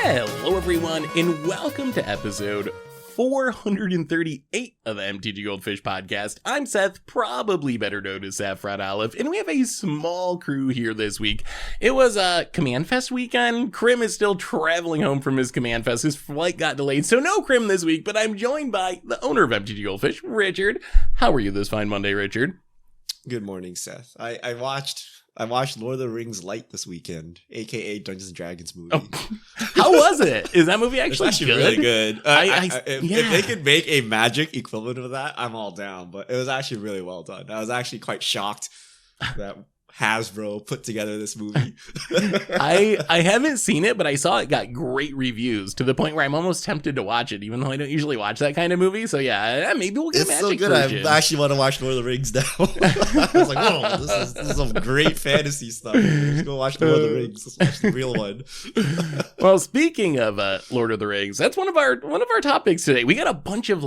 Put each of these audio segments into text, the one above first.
Hello everyone, and welcome to episode 438 of the MTG Goldfish podcast. I'm Seth, probably better known as Saffron Olive, and we have a small crew here this week. It was a Command Fest weekend. Crim is still traveling home from his Command Fest. His flight got delayed, so no Crim this week, but I'm joined by the owner of MTG Goldfish, Richard. How are you this fine Monday, Richard? Good morning, Seth. I watched Lord of the Rings Light this weekend, aka Dungeons and Dragons movie. Oh. How was it? Is that movie actually good? Really good. If they could make a Magic equivalent of that, I'm all down. But it was actually really well done. I was actually quite shocked that Hasbro put together this movie. I haven't seen it, but I saw it got great reviews to the point where I'm almost tempted to watch it, even though I don't usually watch that kind of movie. So yeah, maybe we'll get a Magic so good. version. I actually want to watch Lord of the Rings now. I was like, whoa, this is some great fantasy stuff. Let's go watch Lord of the Rings. Let's watch the real one. Well, speaking of Lord of the Rings, that's one of our topics today. We got a bunch of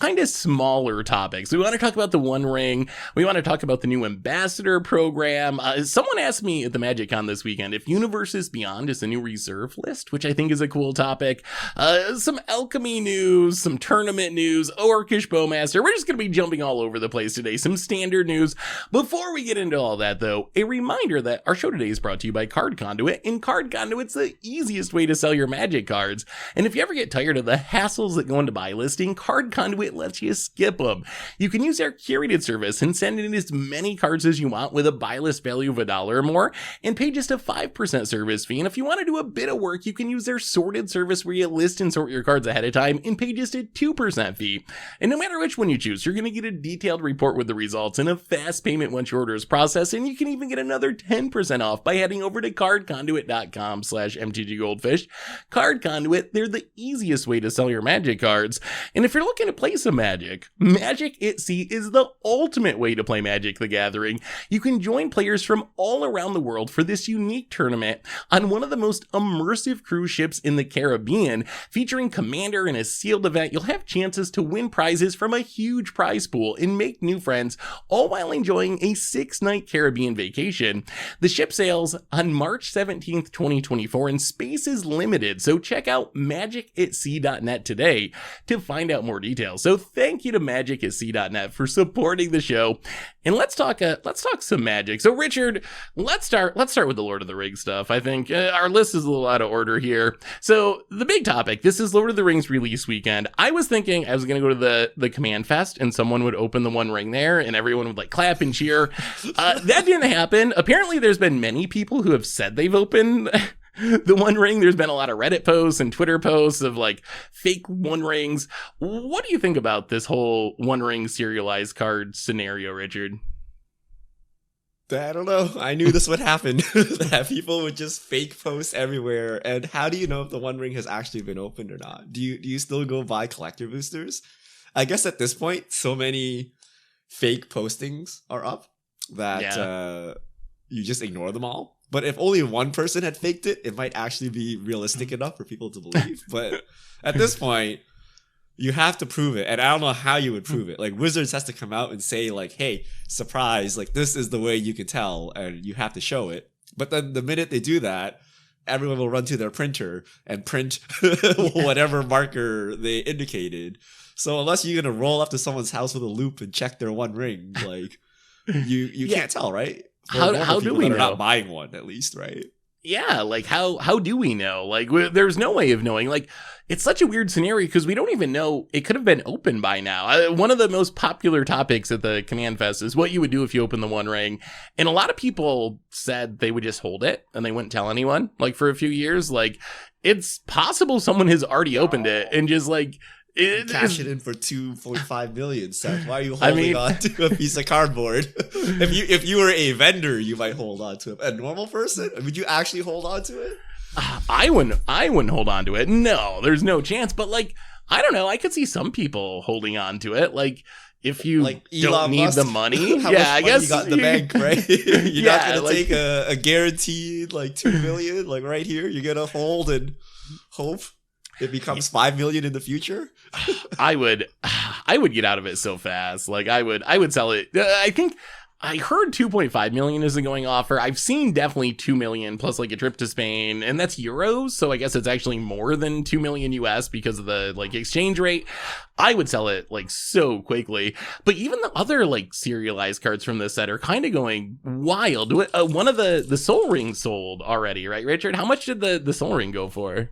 kind of smaller topics. We want to talk about the One Ring. We want to talk about the new ambassador program. Someone asked me at the MagicCon this weekend if Universes Beyond is a new reserve list, which I think is a cool topic. Some Alchemy news, some tournament news, Orcish Bowmaster. We're just going to be jumping all over the place today. Some standard news. Before we get into all that, though, a reminder that our show today is brought to you by Card Conduit, and Card Conduit's the easiest way to sell your Magic cards. And if you ever get tired of the hassles that go into buy listing, Card Conduit lets you skip them. You can use their curated service and send in as many cards as you want with a buy list value of $1 or more and pay just a 5% service fee. And if you want to do a bit of work, you can use their sorted service where you list and sort your cards ahead of time and pay just a 2% fee. And no matter which one you choose, you're going to get a detailed report with the results and a fast payment once your order is processed. And you can even get another 10% off by heading over to cardconduit.com/mtggoldfish. Card Conduit, they're the easiest way to sell your Magic cards. And if you're looking to play some Magic, Magic at Sea is the ultimate way to play Magic the Gathering. You can join players from all around the world for this unique tournament on one of the most immersive cruise ships in the Caribbean. Featuring Commander in a sealed event, you'll have chances to win prizes from a huge prize pool and make new friends, all while enjoying a 6-night Caribbean vacation. The ship sails on March 17th, 2024, and space is limited, so check out magicatsea.net today to find out more details. So thank you to magicatsea.net for supporting the show. And let's talk some Magic. So Richard, let's start with the Lord of the Rings stuff. I think our list is a little out of order here. So the big topic, this is Lord of the Rings release weekend. I was thinking I was going to go to the Command Fest and someone would open the One Ring there and everyone would clap and cheer. That didn't happen. Apparently there's been many people who have said they've opened the One Ring. There's been a lot of Reddit posts and Twitter posts of fake One Rings. What do you think about this whole One Ring serialized card scenario, Richard? I don't know. I knew this would happen. That people would just fake post everywhere. And how do you know if the One Ring has actually been opened or not? Do you still go buy collector boosters? I guess at this point, so many fake postings are up that you just ignore them all. But if only one person had faked it, it might actually be realistic enough for people to believe. But at this point, you have to prove it. And I don't know how you would prove it. Wizards has to come out and say hey, surprise, this is the way you can tell and you have to show it. But then the minute they do that, everyone will run to their printer and print whatever marker they indicated. So unless you're going to roll up to someone's house with a loop and check their One Ring, you can't tell, right? How do we know? Not buying one, at least, right? Yeah, how do we know? There's no way of knowing. It's such a weird scenario because we don't even know. It could have been open by now. One of the most popular topics at the Command Fest is what you would do if you open the One Ring. And a lot of people said they would just hold it and they wouldn't tell anyone, for a few years. It's possible someone has already opened it and just cash it in for 2.5 million, Seth. Why are you holding on to a piece of cardboard? If you were a vendor, you might hold on to it. A normal person, would you actually hold on to it? I wouldn't hold on to it. No, there's no chance. But I don't know. I could see some people holding on to it. If you don't need the money, I guess you got in the bank, right? You're not gonna take a guaranteed 2 million, right here. You're gonna hold and hope it becomes 5 million in the future. I would get out of it so fast. I would sell it. I think I heard 2.5 million is the going offer. I've seen definitely 2 million plus like a trip to Spain, and that's euros. So I guess it's actually more than 2 million US because of the like exchange rate. I would sell it like so quickly. But even the other like serialized cards from this set are kind of going wild. One of the Soul Rings sold already, right, Richard? How much did the Soul Ring go for?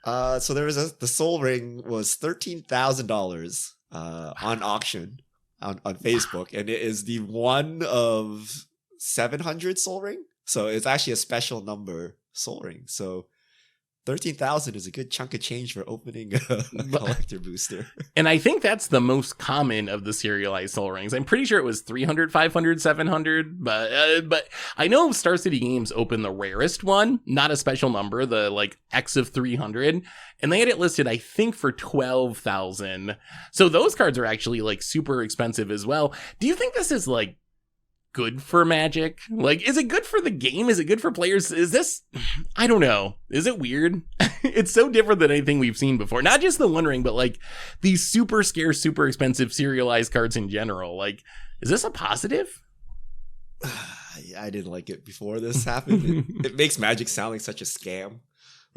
So there was the Soul Ring was $13,000 on auction on Facebook, and it is the one of 700 Soul Ring. So it's actually a special number Soul Ring. So 13,000 is a good chunk of change for opening a collector booster. And I think that's the most common of the serialized Soul Rings. I'm pretty sure it was 300, 500, 700, but I know Star City Games opened the rarest one, not a special number, the like X of 300, and they had it listed, I think, for 12,000. So those cards are actually like super expensive as well. Do you think this is like good for Magic? Like, is it good for the game? Is it good for players? Is this, I don't know. Is it weird? It's so different than anything we've seen before. Not just the One Ring, but like these super scarce, super expensive serialized cards in general. Like, is this a positive? I didn't like it before this happened. It makes Magic sound like such a scam.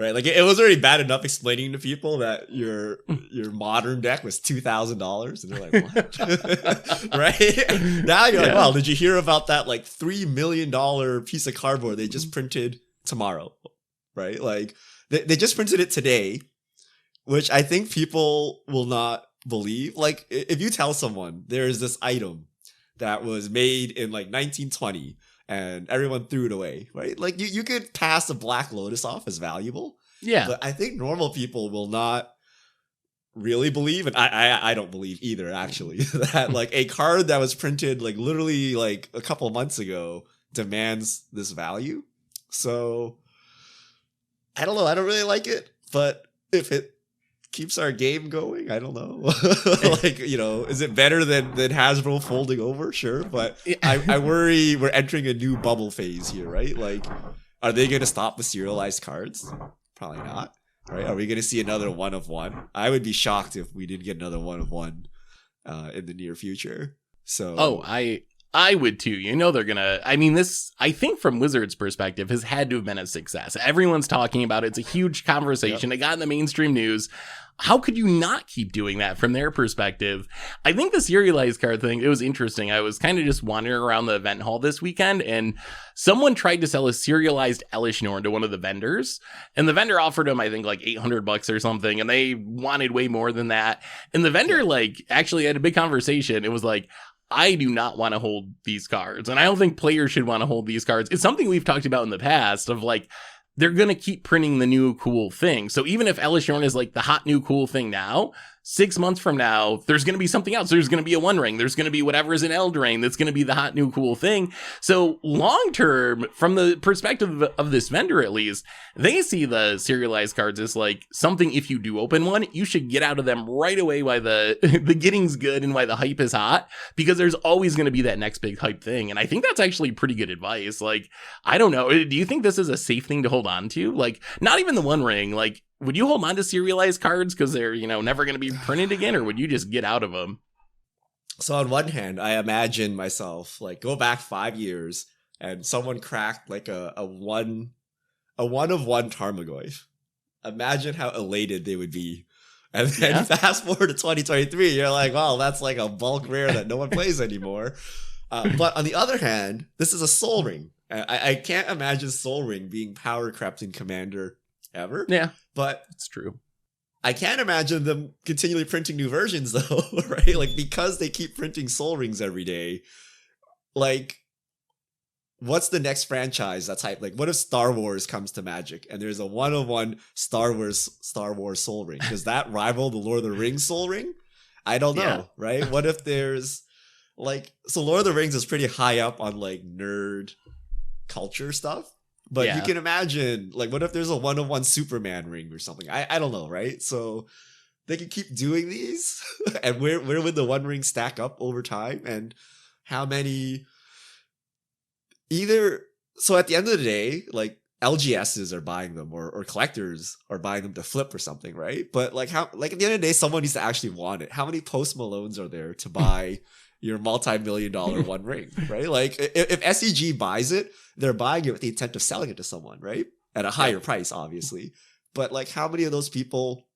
Right, like it was already bad enough explaining to people that your modern deck was $2,000, and they're like, "What?" Right now, you're like, "Well, did you hear about that like $3 million piece of cardboard they just printed tomorrow?" Right, like they just printed it today, which I think people will not believe. Like if you tell someone there's this item that was made in like 1920. And everyone threw it away, right? Like you could pass a Black Lotus off as valuable. Yeah. But I think normal people will not really believe, and I don't believe either, actually, that like a card that was printed like literally like a couple months ago demands this value. So I don't know. I don't really like it, but if it keeps our game going, I don't know. Like, you know, is it better than Hasbro folding over? Sure, but I worry we're entering a new bubble phase here, right? Like, are they going to stop the serialized cards? Probably not, right? Are we going to see another one of one? I would be shocked if we didn't get another one of one in the near future. So, I would too. You know, they're gonna, I mean, this, I think from Wizards' perspective, has had to have been a success. Everyone's talking about it. It's a huge conversation. It got in the mainstream news. How could you not keep doing that from their perspective? I think the serialized card thing, it was interesting. I was kind of just wandering around the event hall this weekend, and someone tried to sell a serialized Elish Norn to one of the vendors, and the vendor offered him, I think, like $800 or something, and they wanted way more than that. And the vendor, like, actually had a big conversation. It was like, I do not want to hold these cards, and I don't think players should want to hold these cards. It's something we've talked about in the past of like, they're going to keep printing the new cool thing. So even if Elish Norn is like the hot new cool thing now, 6 months from now, there's going to be something else. There's going to be a One Ring. There's going to be whatever is in Eldraine that's going to be the hot new cool thing. So long term, from the perspective of this vendor at least, they see the serialized cards as like something, if you do open one, you should get out of them right away while the getting's good and why the hype is hot, because there's always going to be that next big hype thing. And I think that's actually pretty good advice. Like, I don't know. Do you think this is a safe thing to hold on to? Like, not even the One Ring, like, would you hold on to serialized cards because they're, you know, never going to be printed again, or would you just get out of them? So on one hand, I imagine myself like go back 5 years and someone cracked like a one of one Tarmogoyf. Imagine how elated they would be. And then fast forward to 2023, you're like, wow, that's like a bulk rare that no one plays anymore. But on the other hand, this is a Soul Ring. I can't imagine Soul Ring being power crept in Commander ever. Yeah, but it's true. I can't imagine them continually printing new versions though, right? Like, because they keep printing Soul Rings every day, like, what's the next franchise that's hype? Like, what if Star Wars comes to Magic and there's a one-on-one Star Wars Soul Ring? Does that rival the Lord of the Rings Soul Ring? I don't know, right? What if there's like, so Lord of the Rings is pretty high up on like nerd culture stuff. But you can imagine, like, what if there's a one-on-one Superman ring or something? I don't know, right? So they can keep doing these, and where would the One Ring stack up over time? And how many? So at the end of the day, like, LGSs are buying them, or collectors are buying them to flip or something, right? But like how, like at the end of the day, someone needs to actually want it. How many Post Malones are there to buy your multi-million-dollar One Ring, right? Like if SEG buys it, they're buying it with the intent of selling it to someone, right? At a higher price, obviously. But like, how many of those people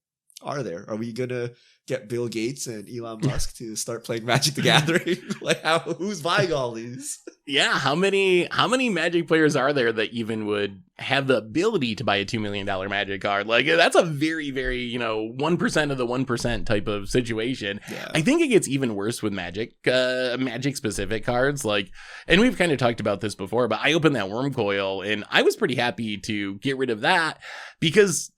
are there? Are we gonna get Bill Gates and Elon Musk to start playing Magic the Gathering? Like, who's buying all these? Yeah, how many Magic players are there that even would have the ability to buy a $2 million Magic card? Like, that's a very, very, 1% of the 1% type of situation. Yeah. I think it gets even worse with Magic specific cards. Like, and we've kind of talked about this before, but I opened that Worm Coil and I was pretty happy to get rid of that because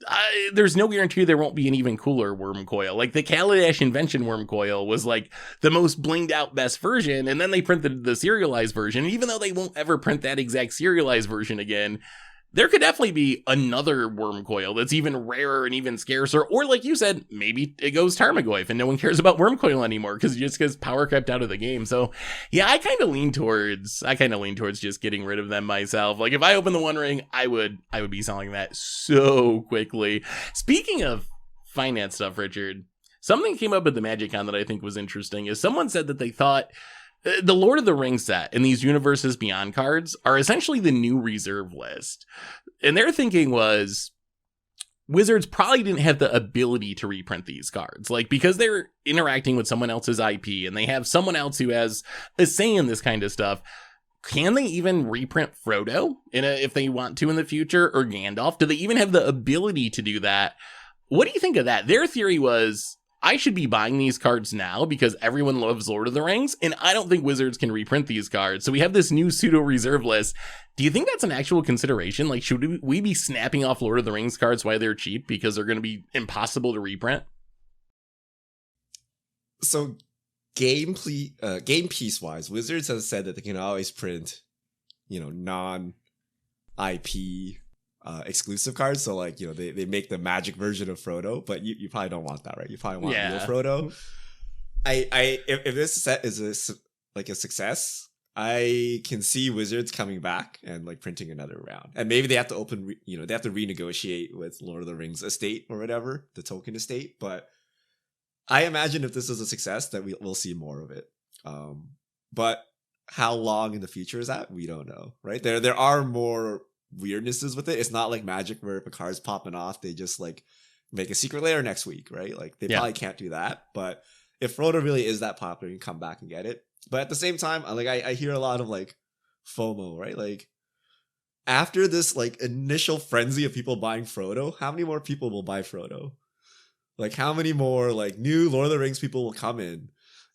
there's no guarantee there won't be an even cooler Worm Coil. Like, the Kaladesh Invention Worm Coil was like the most blinged out best version, and then they printed the serialized version. And even though they won't ever print that exact serialized version again, there could definitely be another Worm Coil that's even rarer and even scarcer. Or like you said, maybe it goes Tarmogoyf and no one cares about Worm Coil anymore because power crept out of the game. So yeah, I kind of lean towards just getting rid of them myself. Like, if I open the One Ring, I would be selling that so quickly. Speaking of finance stuff, Richard, something came up at the MagicCon that I think was interesting. Is someone said that they thought the Lord of the Rings set and these Universes Beyond cards are essentially the new reserve list. And their thinking was Wizards probably didn't have the ability to reprint these cards. Like, because they're interacting with someone else's IP and they have someone else who has a say in this kind of stuff, can they even reprint Frodo if they want to in the future, or Gandalf? Do they even have the ability to do that? What do you think of that? Their theory was, I should be buying these cards now because everyone loves Lord of the Rings, and I don't think Wizards can reprint these cards. So we have this new pseudo-reserve list. Do you think that's an actual consideration? Like, should we be snapping off Lord of the Rings cards while they're cheap because they're going to be impossible to reprint? So game piece-wise, Wizards has said that they can always print, non-IP exclusive cards. So like, they make the Magic version of Frodo, but you probably don't want that, right? You probably want real Frodo. If this set is a success, I can see Wizards coming back and like printing another round, and maybe they have to they have to renegotiate with Lord of the Rings estate or whatever, the token estate. But I imagine if this is a success, that we'll see more of it. But how long in the future is that? We don't know, right? There are more weirdnesses with it. It's not like Magic where if a card's popping off, they just like make a secret layer next week, right? Like, they probably can't do that. But if Frodo really is that popular, you can come back and get it. But at the same time, like, I hear a lot of like FOMO, right? Like, after this like initial frenzy of people buying Frodo, how many more people will buy Frodo? Like, how many more like new Lord of the Rings people will come in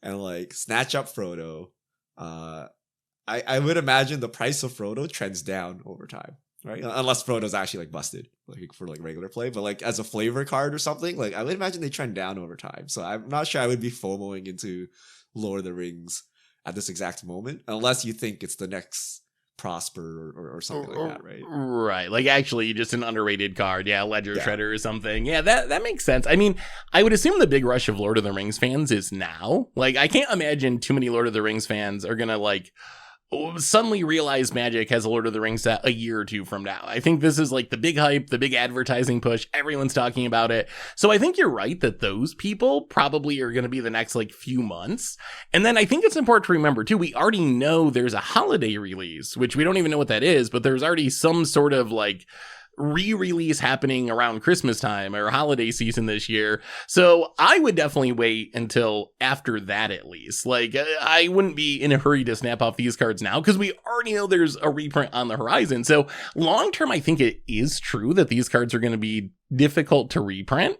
and like snatch up Frodo? I would imagine the price of Frodo trends down over time, right? Unless Frodo's actually like busted, like for like regular play, but like as a flavor card or something, like I would imagine they trend down over time. So I'm not sure I would be FOMOing into Lord of the Rings at this exact moment, unless you think it's the next Prosper or something like that, right? Right, like actually just an underrated card, Ledger Shredder or something. Yeah, that makes sense. I mean, I would assume the big rush of Lord of the Rings fans is now. Like, I can't imagine too many Lord of the Rings fans are gonna like suddenly realize Magic has a Lord of the Rings set a year or two from now. I think this is like the big hype, the big advertising push. Everyone's talking about it. So I think you're right that those people probably are going to be the next like few months. And then I think it's important to remember too, we already know there's a holiday release, which we don't even know what that is, but there's already some sort of like re-release happening around Christmas time or holiday season this year. So I would definitely wait until after that, at least. Like, I wouldn't be in a hurry to snap off these cards now because we already know there's a reprint on the horizon. So long term, I think it is true that these cards are going to be difficult to reprint.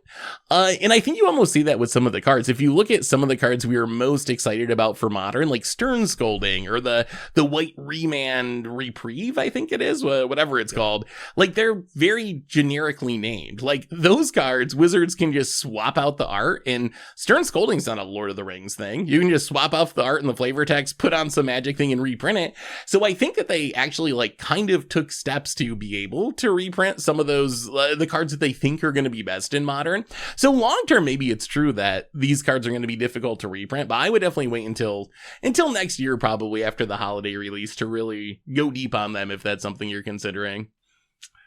And I think you almost see that with some of the cards. If you look at some of the cards we were most excited about for Modern, like Stern Scolding or the White Remand Reprieve, I think it is, whatever it's called, like they're very generically named. Like those cards, Wizards can just swap out the art, and Stern Scolding's not a Lord of the Rings thing. You can just swap off the art and the flavor text, put on some Magic thing and reprint it. So I think that they actually like kind of took steps to be able to reprint some of those, the cards that they think are going to be best in Modern. So long term, maybe it's true that these cards are going to be difficult to reprint, but I would definitely wait until next year, probably after the holiday release, to really go deep on them if that's something you're considering.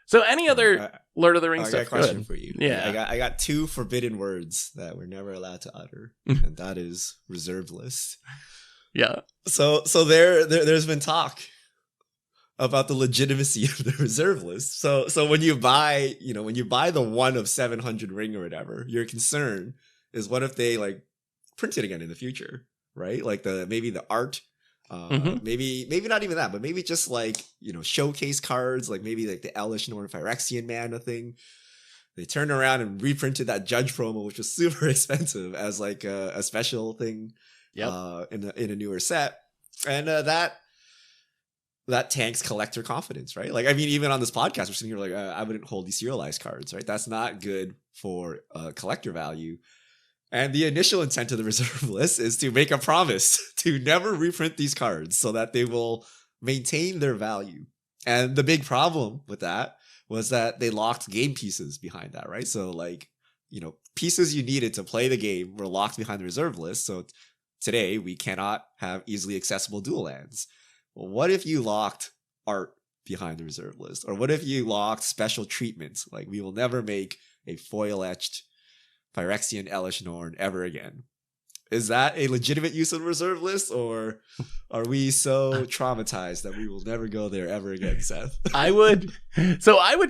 So any other Lord of the Rings I stuff? got a question for you. Yeah. I got two forbidden words that we're never allowed to utter, and that is reserve list. Yeah. So there's been talk about the legitimacy of the reserve list. So when you buy the one of 700 ring or whatever, your concern is what if they like print it again in the future, right? Like maybe the art, maybe not even that, but maybe just like, showcase cards, like maybe like the Elish Norn Phyrexian Mana thing. They turned around and reprinted that Judge promo, which was super expensive, as like a special thing. Yep. In a newer set, and that tanks collector confidence, right? Like, I mean, even on this podcast, we're sitting here like, I wouldn't hold these serialized cards, right? That's not good for collector value. And the initial intent of the reserve list is to make a promise to never reprint these cards so that they will maintain their value. And the big problem with that was that they locked game pieces behind that, right? So like, pieces you needed to play the game were locked behind the reserve list. So today, we cannot have easily accessible dual lands. Well, what if you locked art behind the reserve list? Or what if you locked special treatments? Like, we will never make a foil-etched Phyrexian Elish Norn ever again. Is that a legitimate use of the reserve list? Or are we so traumatized that we will never go there ever again, Seth? I would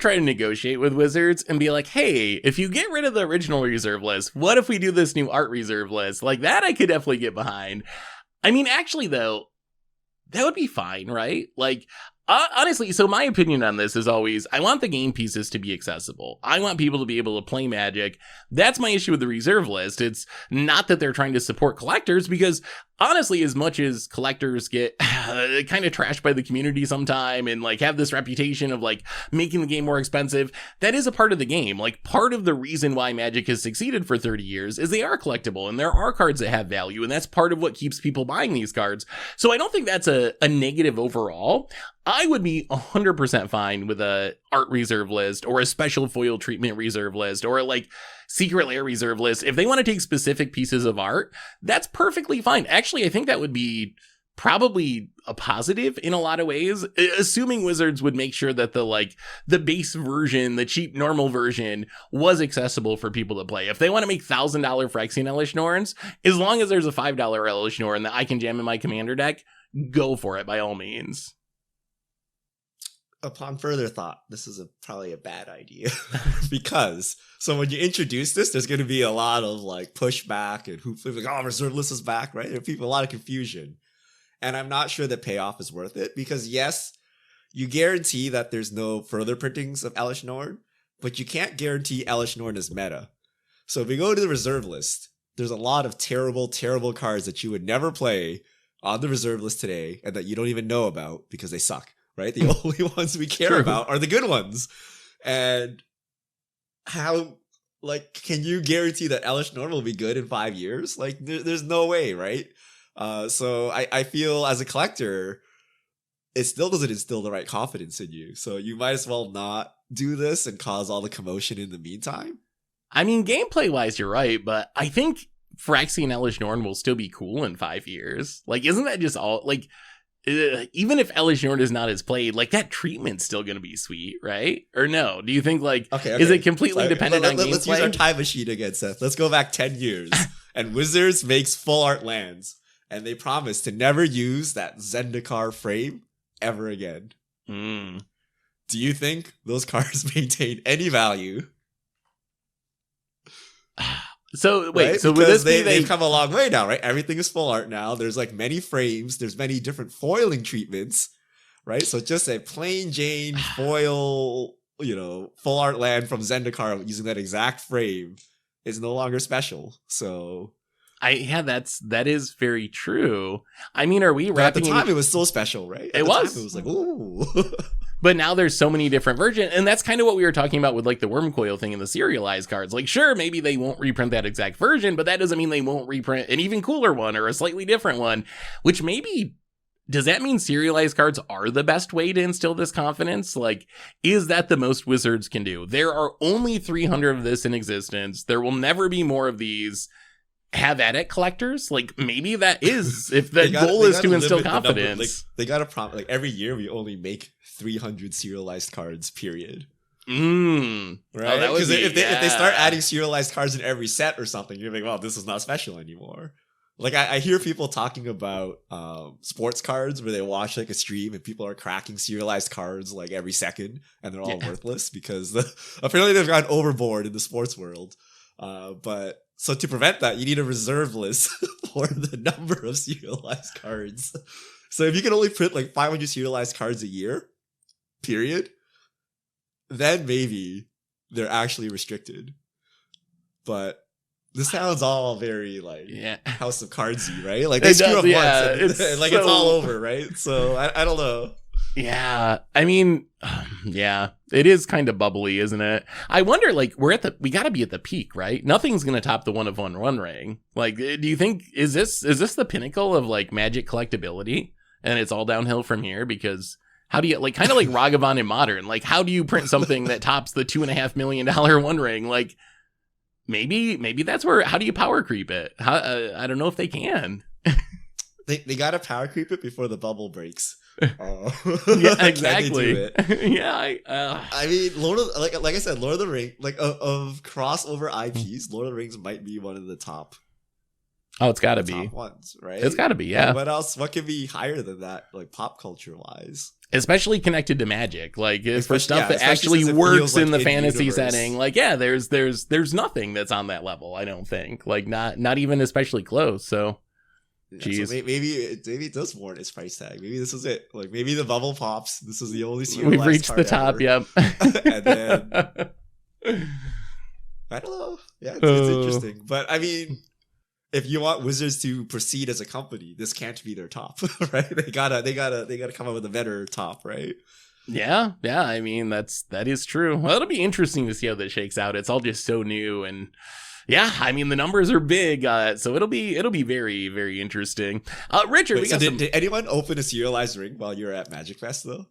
try to negotiate with Wizards and be like, hey, if you get rid of the original reserve list, what if we do this new art reserve list? Like that I could definitely get behind. I mean, actually, though, that would be fine, right? Like, honestly, so my opinion on this is always, I want the game pieces to be accessible. I want people to be able to play Magic. That's my issue with the reserve list. It's not that they're trying to support collectors, because honestly, as much as collectors get kind of trashed by the community sometime and like have this reputation of like making the game more expensive, that is a part of the game. Like, part of the reason why Magic has succeeded for 30 years is they are collectible and there are cards that have value, and that's part of what keeps people buying these cards. So I don't think that's a negative overall. I would be 100% fine with a art reserve list or a special foil treatment reserve list or like secret lair reserve list. If they want to take specific pieces of art, that's perfectly fine. Actually, I think that would be probably a positive in a lot of ways, assuming Wizards would make sure that the base version, the cheap normal version, was accessible for people to play. If they want to make $1,000 Phyrexian Elish Norns, as long as there's a $5 Elish Norn that I can jam in my commander deck, go for it by all means. Upon further thought, this is probably a bad idea because so when you introduce this, there's going to be a lot of like pushback and like, oh, reserve list is back, right? There's a lot of confusion, and I'm not sure the payoff is worth it because yes, you guarantee that there's no further printings of Elish Norn, but you can't guarantee Elish Norn is meta. So if we go to the reserve list, there's a lot of terrible, terrible cards that you would never play on the reserve list today and that you don't even know about because they suck. Right? The only ones we care about are the good ones. And how, like, can you guarantee that Elish Norn will be good in 5 years? Like, there's no way, right? So I feel as a collector, it still doesn't instill the right confidence in you. So you might as well not do this and cause all the commotion in the meantime. I mean, gameplay-wise, you're right, but I think Phyrexian Elish Norn will still be cool in 5 years. Like, isn't that just all, like... even if Elish Norn is not as played, like that treatment's still going to be sweet, right? Or no? Do you think like, is it completely dependent on gameplay? Let's use our time machine again, Seth. Let's go back 10 years. And Wizards makes full art lands. And they promise to never use that Zendikar frame ever again. Do you think those cards maintain any value? So wait, right? so because would this they've come a long way now, right? Everything is full art now. There's like many frames. There's many different foiling treatments, right? So just a plain Jane foil, full art land from Zendikar using that exact frame is no longer special. So that is very true. I mean, are we wrapping? At the time, it was still special, right? It was. It was like, ooh. But now there's so many different versions, and that's kind of what we were talking about with like the Wormcoil thing and the serialized cards. Like, sure, maybe they won't reprint that exact version, but that doesn't mean they won't reprint an even cooler one or a slightly different one, which maybe, does that mean serialized cards are the best way to instill this confidence? Like, is that the most Wizards can do? There are only 300 of this in existence. There will never be more of these. Have at it, collectors. Like, maybe that is, if the goal is to instill confidence. They got a prompt, like every year we only make 300 serialized cards, period. Right? that would Because be, if they start yeah. adding serialized cards in every set or something, you're like, well, this is not special anymore. Like I hear people talking about sports cards where they watch like a stream and people are cracking serialized cards like every second and they're all Yeah. worthless because apparently they've gone overboard in the sports world. But so to prevent that, you need a reserve list for the number of serialized cards. So if you can only print like 500 serialized cards a year, period, then maybe they're actually restricted. But this sounds all very like Yeah. House of Cardsy, right? Like they It screw does, up yeah, once, and it's like it's all so- over, right? So I don't know. Yeah, I mean, yeah, it is kind of bubbly, isn't it? I wonder, like, we got to be at the peak, right? Nothing's gonna top the one of one run ring. Like, do you think is this the pinnacle of like Magic collectability, and it's all downhill from here? Because how do you like kind of like Ragavan in Modern? Like, how do you print something that tops the $2.5 million one ring? Like, maybe that's where. How do you power creep it? I don't know if they can. They gotta power creep it before the bubble breaks. Yeah, Can they exactly. do it? Yeah, I mean, Lord of like I said, Lord of the Rings, like of crossover IPs, Lord of the Rings might be one of the top. oh, it's got to top be. ones, right? It's got to be, yeah. Like, what else? What could be higher than that, like pop culture wise? Especially connected to Magic, like for Especially- stuff yeah, that especially actually since it works feels like in the in fantasy universe. setting. Like, yeah, there's nothing that's on that level. I don't think, like, not even especially close. So, Yeah, jeez. so maybe it does warrant its price tag. Maybe this is it. Like maybe the bubble pops. This is the only We've serialized reached the card top. ever. Yep. And then I don't know. Yeah, it's Oh. interesting. But I mean, if you want Wizards to proceed as a company, this can't be their top, right? They gotta come up with a better top, right? Yeah. I mean, that is true. Well, it'll be interesting to see how this shakes out. It's all just so new, and yeah, I mean the numbers are big, so it'll be very, very interesting. Richard, Wait, we so got some. did anyone open a serialized ring while you were at Magic Fest though?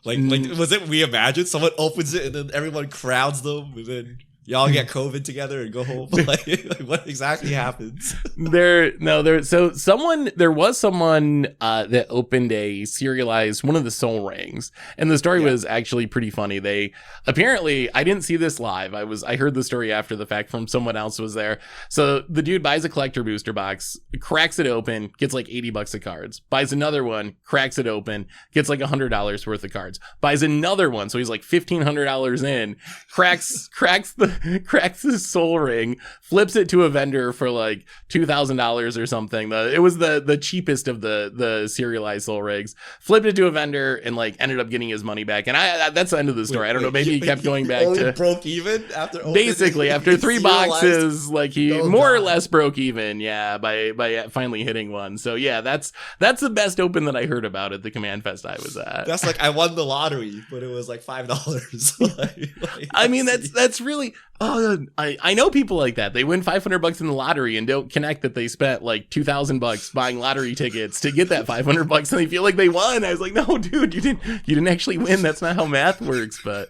Like Mm. was it reimagined? Someone opens it and then everyone crowds them, and then y'all get COVID together and go home. like what exactly happens? There was someone that opened a serialized one of the soul rings, and the story Yeah. was actually pretty funny. They apparently, I didn't see this live, I heard the story after the fact from someone else who was there. So the dude buys a collector booster box, cracks it open, gets like $80 of cards, buys another one, cracks it open, gets like $100 worth of cards, buys another one, so he's like $1,500 in, cracks the soul ring, flips it to a vendor for like $2,000 or something. It was the cheapest of the serialized soul rigs. Flipped it to a vendor and like ended up getting his money back. And that's the end of the story. I don't know. Maybe he kept going back only to broke even after opening basically after 3 serialized- boxes, like he Oh, more or God. less broke even. Yeah, by finally hitting one. So yeah, that's the best open that I heard about at the Command Fest I was at. That's like I won the lottery, but it was like $5. I mean, that's really. Oh, I know people like that. They win $500 in the lottery and don't connect that they spent like $2,000 buying lottery tickets to get that $500, and they feel like they won. I was like, no, dude, you didn't actually win. That's not how math works. But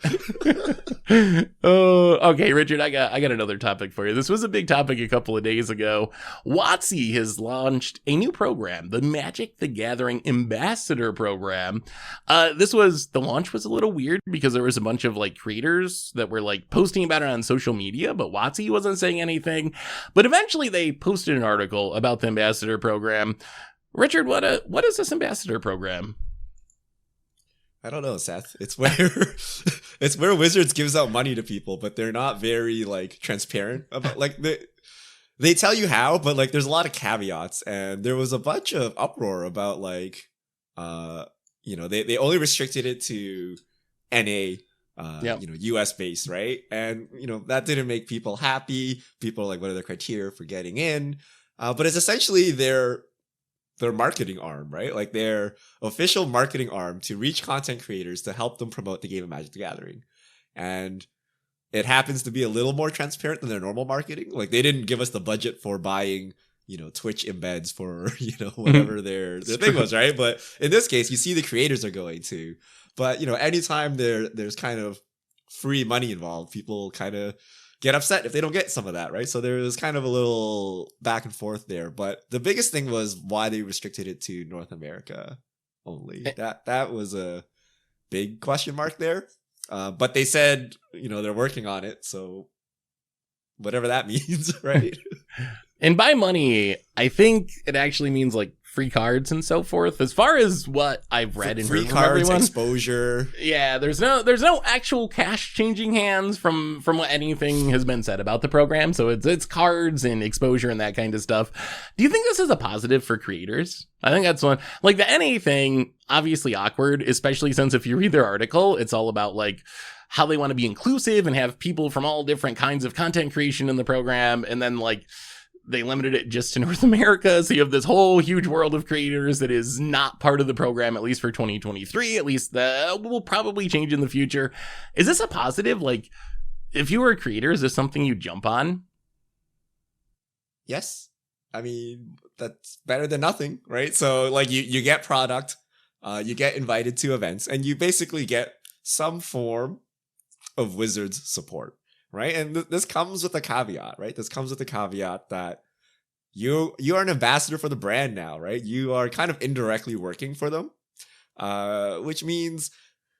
oh, okay, Richard, I got another topic for you. This was a big topic a couple of days ago. WotC has launched a new program, the Magic the Gathering Ambassador Program. The launch was a little weird because there was a bunch of like creators that were like posting about it on social media, but WotC wasn't saying anything. But eventually they posted an article about the Ambassador Program. Richard, what is this Ambassador Program? I don't know, Seth. It's where Wizards gives out money to people, but they're not very like transparent about like they tell you how, but like there's a lot of caveats, and there was a bunch of uproar about like they only restricted it to NA. Yep. US based, right? And that didn't make people happy. People are like, what are the criteria for getting in? But it's essentially their marketing arm, right? Like their official marketing arm to reach content creators to help them promote the game of Magic the Gathering. And it happens to be a little more transparent than their normal marketing. Like they didn't give us the budget for buying Twitch embeds for whatever their thing was, right? But in this case, you see the creators are going to. But anytime there's kind of free money involved, people kind of get upset if they don't get some of that, right? So there was kind of a little back and forth there. But the biggest thing was why they restricted it to North America only. That was a big question mark there. But they said, they're working on it. So whatever that means, right? And by money, I think it actually means like free cards and so forth. As far as what I've read and free heard from cards, everyone, exposure. Yeah, there's no actual cash changing hands from what anything has been said about the program. So it's cards and exposure and that kind of stuff. Do you think this is a positive for creators? I think that's one. Like the NA thing, obviously awkward, especially since if you read their article, it's all about like how they want to be inclusive and have people from all different kinds of content creation in the program, and then like they limited it just to North America. So you have this whole huge world of creators that is not part of the program, at least for 2023. At least that will probably change in the future. Is this a positive? Like, if you were a creator, is this something you jump on? Yes. I mean, that's better than nothing, right? So like you get product, you get invited to events, and you basically get some form of Wizards support. Right. And this comes with a caveat, right? This comes with the caveat that you are an ambassador for the brand now, right? You are kind of indirectly working for them, which means,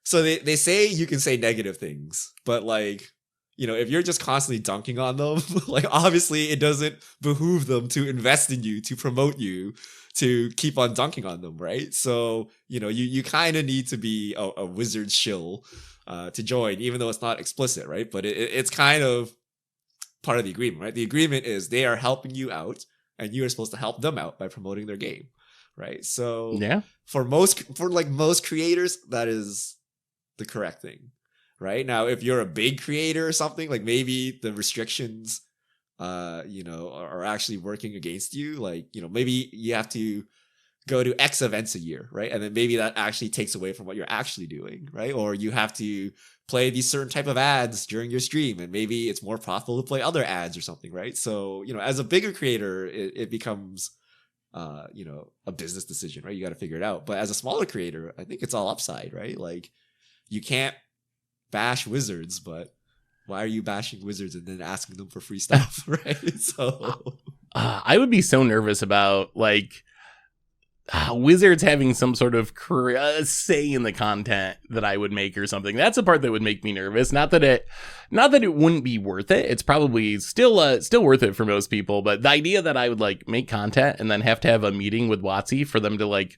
so they say you can say negative things, but like, if you're just constantly dunking on them, like obviously it doesn't behoove them to invest in you, to promote you, to keep on dunking on them, right? So, you kind of need to be a Wizard shill to join, even though it's not explicit, right? But it's kind of part of the agreement, right? The agreement is they are helping you out, and you are supposed to help them out by promoting their game, right? So yeah, for most creators, that is the correct thing, right? Now, if you're a big creator or something, like maybe the restrictions, are actually working against you. Like, maybe you have to go to X events a year, right? And then maybe that actually takes away from what you're actually doing, right? Or you have to play these certain type of ads during your stream, and maybe it's more profitable to play other ads or something, right? So, as a bigger creator, it becomes, a business decision, right? You got to figure it out. But as a smaller creator, I think it's all upside, right? Like, you can't bash Wizards, but why are you bashing Wizards and then asking them for free stuff, right? So I would be so nervous about like Wizards having some sort of say in the content that I would make or something. That's the part that would make me nervous. Not that it wouldn't be worth it. It's probably still worth it for most people. But the idea that I would like make content and then have to have a meeting with WotC for them to like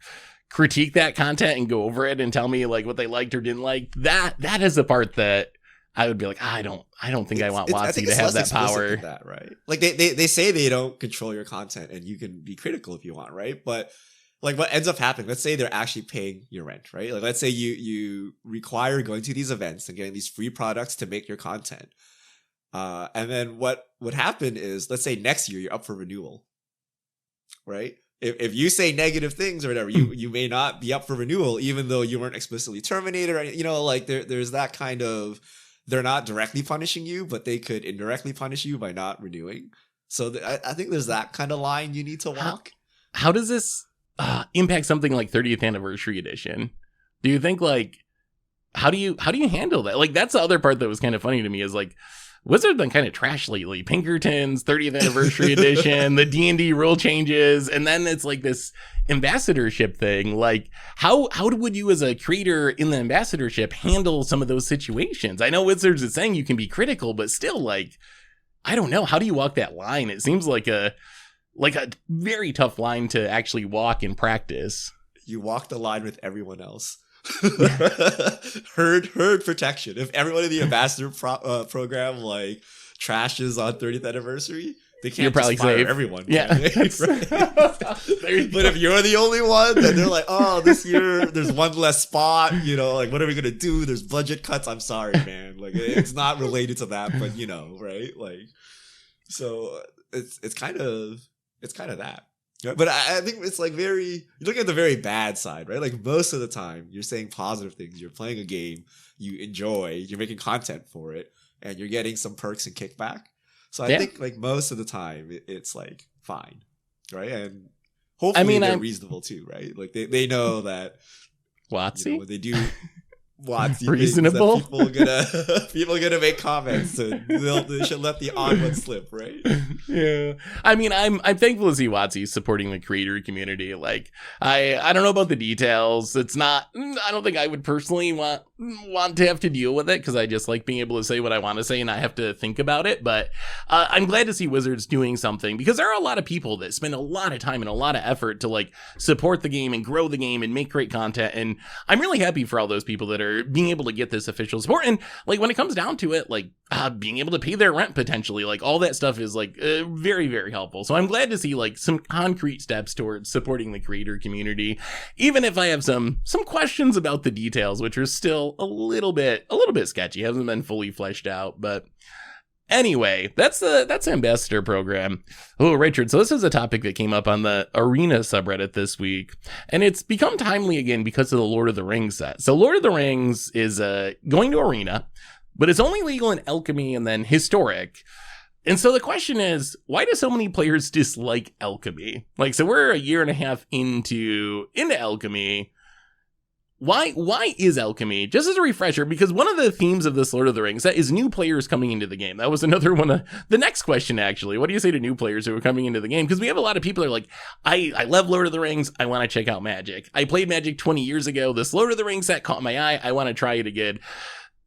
critique that content and go over it and tell me like what they liked or didn't like, that is the part that I would be like, I don't think I want WotC to have that power. That, right? Like they say they don't control your content and you can be critical if you want, right? But like what ends up happening, let's say they're actually paying your rent, right? Like let's say you require going to these events and getting these free products to make your content. And then what would happen is, let's say next year you're up for renewal, right? If you say negative things or whatever, you may not be up for renewal, even though you weren't explicitly terminated, or like there's that kind of, they're not directly punishing you, but they could indirectly punish you by not renewing. So I think there's that kind of line you need to walk. How does this impact something like 30th anniversary edition? Do you think like how do you handle that? Like that's the other part that was kind of funny to me is like Wizards been kind of trash lately. Pinkerton's 30th anniversary edition, the D&D rule changes, and then it's like this ambassadorship thing. Like how would you as a creator in the ambassadorship handle some of those situations? I know Wizards is saying you can be critical, but still like I don't know, how do you walk that line? It seems like a very tough line to actually walk in practice. You walk the line with everyone else. herd protection. If everyone in the ambassador program like trashes on 30th anniversary, they can't just fire everyone. Yeah. Right? But if you're the only one, then they're like, oh, this year there's one less spot, like what are we gonna do? There's budget cuts. I'm sorry, man. Like it's not related to that, but right? Like so it's kind of that. But I think it's like you're looking at the very bad side, right? Like most of the time you're saying positive things. You're playing a game you enjoy, you're making content for it, and you're getting some perks and kickback. So I think like most of the time it's like fine, right? And hopefully they're reasonable too, right? Like they know that WotC? When they do WotC reasonable, people gonna make comments, so they should let the odd one slip, right? Yeah, I mean, I'm thankful to see WotC supporting the creator community. Like, I don't know about the details. It's not. I don't think I would personally want want to have to deal with it because I just like being able to say what I want to say and I have to think about it. But I'm glad to see Wizards doing something, because there are a lot of people that spend a lot of time and a lot of effort to like support the game and grow the game and make great content. And I'm really happy for all those people that are being able to get this official support. And like when it comes down to it, like being able to pay their rent potentially, like all that stuff is like very, very helpful. So I'm glad to see like some concrete steps towards supporting the creator community, even if I have some questions about the details, which are still a little bit sketchy, hasn't been fully fleshed out. But anyway, that's Ambassador program. Oh, Richard, so this is a topic that came up on the Arena subreddit this week, and it's become timely again because of the Lord of the Rings set. So Lord of the Rings is going to Arena, but it's only legal in Alchemy and then Historic. And so the question is, why do so many players dislike Alchemy? Like, so we're a year and a half into Alchemy. Why is Alchemy? Just as a refresher, because one of the themes of this Lord of the Rings set is new players coming into the game. That was another one of the next question, actually. What do you say to new players who are coming into the game? Because we have a lot of people that are like, I love Lord of the Rings. I want to check out Magic. I played Magic 20 years ago. This Lord of the Rings set caught my eye. I want to try it again.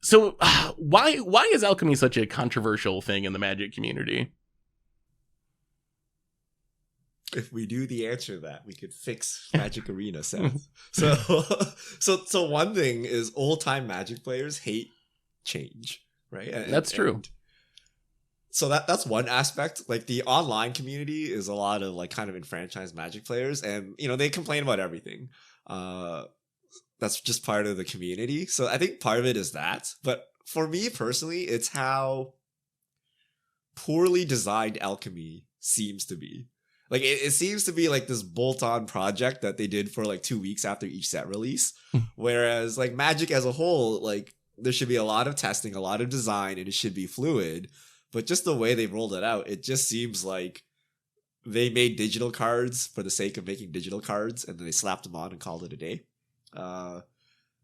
So why is Alchemy such a controversial thing in the Magic community? If we knew the answer to that, we could fix Magic Arena, Seth. So one thing is old-time Magic players hate change, right? That's true. So that's one aspect. Like the online community is a lot of like kind of enfranchised Magic players, and you know they complain about everything. That's just part of the community. So I think part of it is that. But for me personally, it's how poorly designed Alchemy seems to be. Like it seems to be like this bolt-on project that they did for like 2 weeks after each set release. Whereas like Magic as a whole, like there should be a lot of testing, a lot of design, and it should be fluid. But just the way they rolled it out, it just seems like they made digital cards for the sake of making digital cards, and then they slapped them on and called it a day.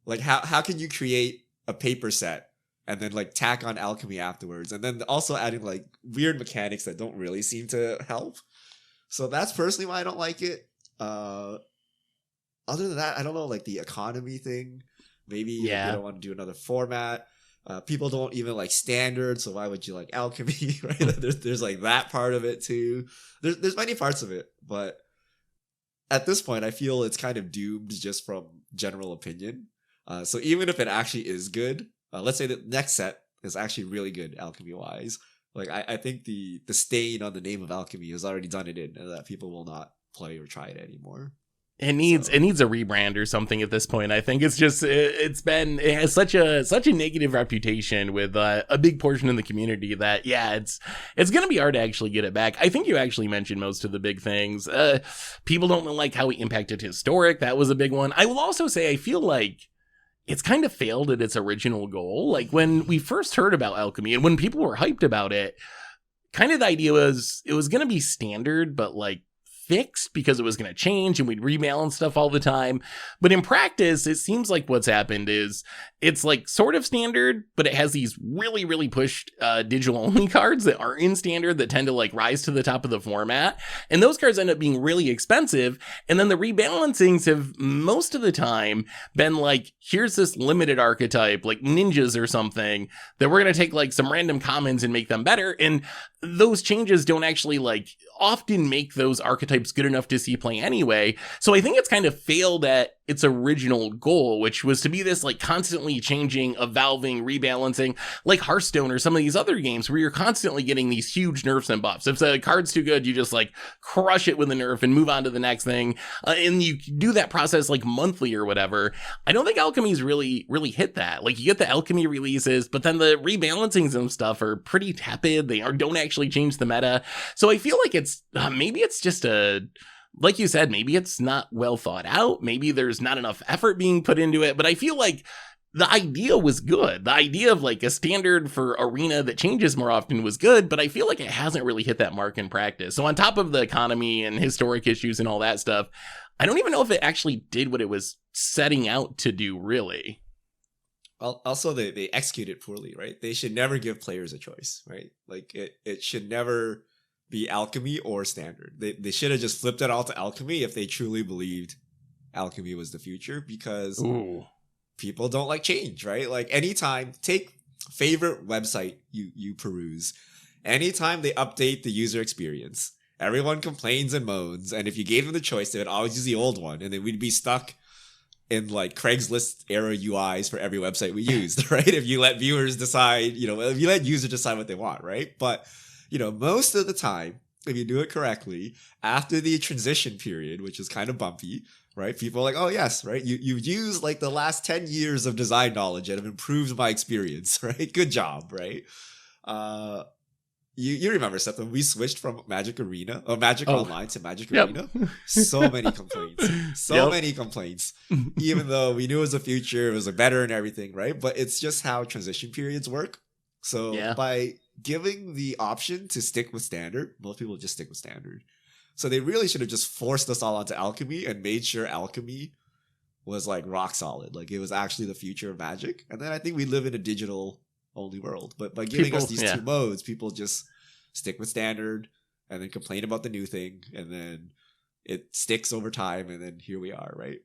Like how can you create a paper set and then like tack on Alchemy afterwards, and then also adding like weird mechanics that don't really seem to help. So that's personally why I don't like it. Other than that, I don't know, like the economy thing. Maybe they don't want to do another format. People don't even like standard, so why would you like Alchemy, right? There's like that part of it too. There's many parts of it, but at this point, I feel it's kind of doomed just from general opinion. So even if it actually is good, let's say the next set is actually really good Alchemy-wise, like I think the stain on the name of Alchemy has already done it in, and that people will not play or try it anymore. It needs a rebrand or something at this point. I think it's just it has such a negative reputation with a big portion of the community that it's gonna be hard to actually get it back. I think you actually mentioned most of the big things. People don't like how it impacted Historic. That was a big one. I will also say I feel like it's kind of failed at its original goal. Like when we first heard about Alchemy and when people were hyped about it, kind of the idea was it was gonna be standard, but like fixed because it was going to change and we'd rebalance stuff all the time. But in practice, it seems like what's happened is it's like sort of standard, but it has these really, really pushed digital only cards that are in standard that tend to like rise to the top of the format. And those cards end up being really expensive. And then the rebalancings have most of the time been like, here's this limited archetype, like ninjas or something, that we're going to take like some random commons and make them better. And those changes don't actually like often make those archetypes good enough to see play anyway. So I think it's kind of failed at its original goal, which was to be this like constantly changing, evolving, rebalancing, like Hearthstone or some of these other games where you're constantly getting these huge nerfs and buffs. If the card's too good, you just like crush it with a nerf and move on to the next thing. And you do that process like monthly or whatever. I don't think Alchemy's really hit that. Like you get the Alchemy releases, but then the rebalancings and stuff are pretty tepid. They don't actually change the meta. So I feel like it's maybe it's just like you said, maybe it's not well thought out. Maybe there's not enough effort being put into it. But I feel like the idea was good. The idea of like a standard for Arena that changes more often was good, but I feel like it hasn't really hit that mark in practice. So on top of the economy and Historic issues and all that stuff, I don't even know if it actually did what it was setting out to do, really. Well, also they execute it poorly, right? They should never give players a choice, right? Like it should never be Alchemy or standard. They should have just flipped it all to Alchemy if they truly believed Alchemy was the future, because people don't like change, right? Like anytime, take favorite website you peruse. Anytime they update the user experience, everyone complains and moans. And if you gave them the choice, they would always use the old one. And then we'd be stuck in like Craigslist era UIs for every website we used, right? If you let viewers decide, if you let users decide what they want, right? But, most of the time, if you do it correctly, after the transition period, which is kind of bumpy, right? People are like, oh yes, right? You've used like the last 10 years of design knowledge and have improved my experience, right? Good job, right? You remember, Seth, when we switched from Magic Online to Magic Arena? So many complaints. Many complaints. Even though we knew it was the future, it was better and everything, right? But it's just how transition periods work. So by giving the option to stick with standard, most people just stick with standard. So they really should have just forced us all onto Alchemy and made sure Alchemy was like rock solid. Like it was actually the future of Magic. And then I think we live in a digital only world. But by giving us these two modes, people just stick with standard and then complain about the new thing. And then it sticks over time. And then here we are, right?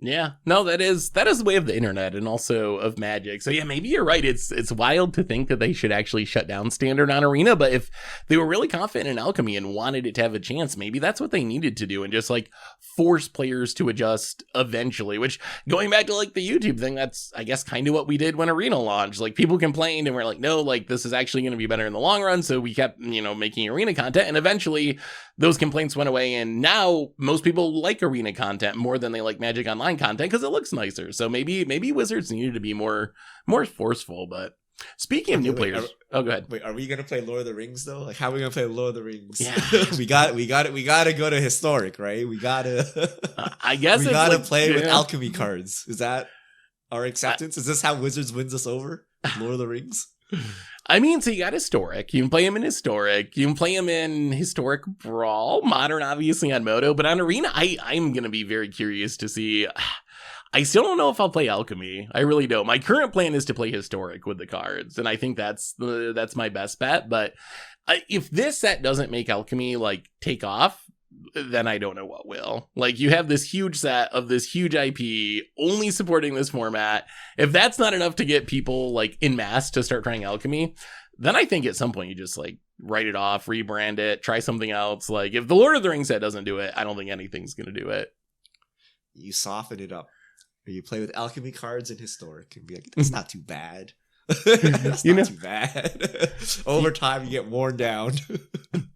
Yeah, no, that is the way of the internet and also of Magic. So yeah, maybe you're right. It's wild to think that they should actually shut down standard on Arena, but if they were really confident in Alchemy and wanted it to have a chance, maybe that's what they needed to do and just like force players to adjust eventually, which going back to like the YouTube thing, that's I guess kind of what we did when Arena launched. Like people complained and we're like, no, like this is actually going to be better in the long run. So we kept, making Arena content and eventually those complaints went away. And now most people like Arena content more than they like Magic Online content because it looks nicer. So maybe Wizards needed to be more forceful. But speaking of new players, go ahead. Wait, are we gonna play Lord of the Rings though? Like, how are we gonna play Lord of the Rings? Yeah. we gotta go to historic, right? We gotta. I guess we gotta play with alchemy cards. Is that our acceptance? Is this how Wizards wins us over? Lord of the Rings. I mean, so you got historic. You can play him in historic. You can play him in historic brawl. Modern, obviously, on Moto. But on Arena, I'm going to be very curious to see. I still don't know if I'll play Alchemy. I really don't. My current plan is to play historic with the cards. And I think that's my best bet. But if this set doesn't make Alchemy, like, take off, then I don't know what will. Like, you have this huge set of this huge IP only supporting this format. If that's not enough to get people like in mass to start trying Alchemy, then I think at some point you just like write it off, rebrand it, try something else. Like if the Lord of the Rings set doesn't do it, I don't think anything's going to do it. You soften it up. Or you play with alchemy cards and historic and be like, it's not too bad. That's not too bad. Over time, you get worn down.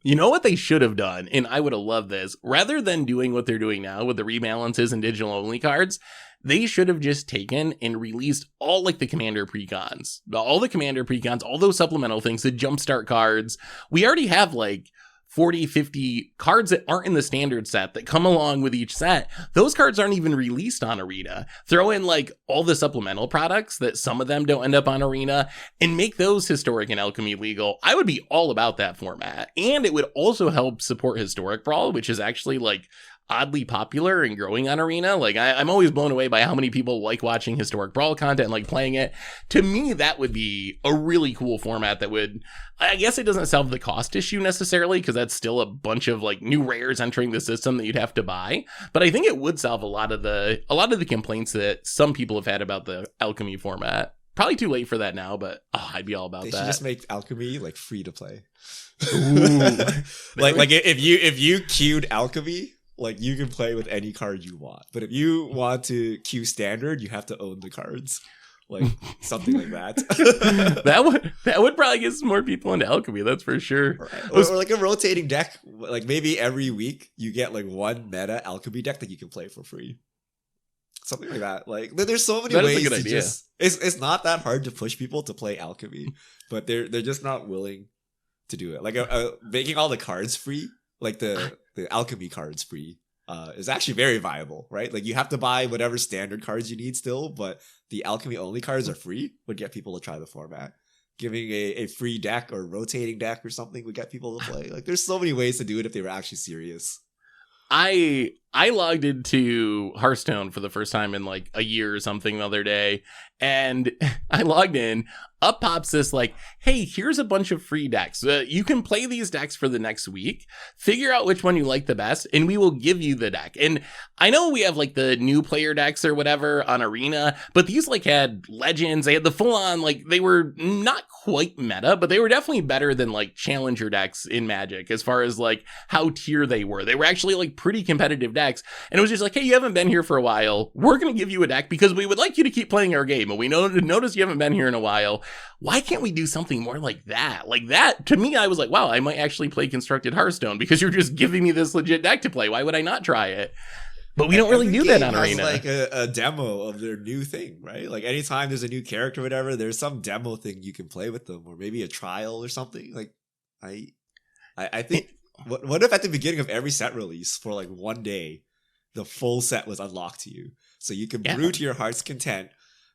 You know what they should have done, and I would have loved this, rather than doing what they're doing now with the rebalances and digital only cards, they should have just taken and released all like the commander precons, all those supplemental things, the jumpstart cards. We already have like 40, 50 cards that aren't in the standard set that come along with each set. Those cards aren't even released on Arena. Throw in like all the supplemental products that some of them don't end up on Arena and make those historic and alchemy legal. I would be all about that format. And it would also help support historic brawl, which is actually like oddly popular and growing on Arena. Like I'm always blown away by how many people like watching historic brawl content and like playing it. To me, that would be a really cool format that would, I guess it doesn't solve the cost issue necessarily because that's still a bunch of like new rares entering the system that you'd have to buy. But I think it would solve a lot of the complaints that some people have had about the alchemy format. Probably too late for that now, but I'd be all about that. They should just make alchemy like free to play. Ooh, like if you queued alchemy, like you can play with any card you want, but if you want to queue standard, you have to own the cards, like something like that. that would probably get some more people into alchemy. That's for sure. Right. Or like a rotating deck, like maybe every week you get like one meta alchemy deck that you can play for free. Something like that. Like there's so many ways to idea. It's not that hard to push people to play alchemy, but they're just not willing to do it. Like making all the cards free, like the alchemy cards free, is actually very viable, right? Like you have to buy whatever standard cards you need still, but the alchemy only cards are free would get people to try the format. Giving a free deck or rotating deck or something would get people to play. Like there's so many ways to do it if they were actually serious. I I logged into Hearthstone for the first time in like a year or something the other day, and I logged in. Up pops this like, hey, here's a bunch of free decks. You can play these decks for the next week. Figure out which one you like the best, and we will give you the deck. And I know we have like the new player decks or whatever on Arena, but these like had legends. They had the full on, like, they were not quite meta, but they were definitely better than like challenger decks in Magic as far as like how tier they were. They were actually like pretty competitive decks. And it was just like, hey, you haven't been here for a while. We're going to give you a deck because we would like you to keep playing our game. But we notice you haven't been here in a while. Why can't we do something more like that? Like that, to me, I was like, wow, I might actually play Constructed Hearthstone because you're just giving me this legit deck to play. Why would I not try it? But we don't really do that on Arena. Like a demo of their new thing, right? Like anytime there's a new character or whatever, there's some demo thing you can play with them, or maybe a trial or something. Like I think what if at the beginning of every set release for like one day, the full set was unlocked to you, so you can brew to your heart's content.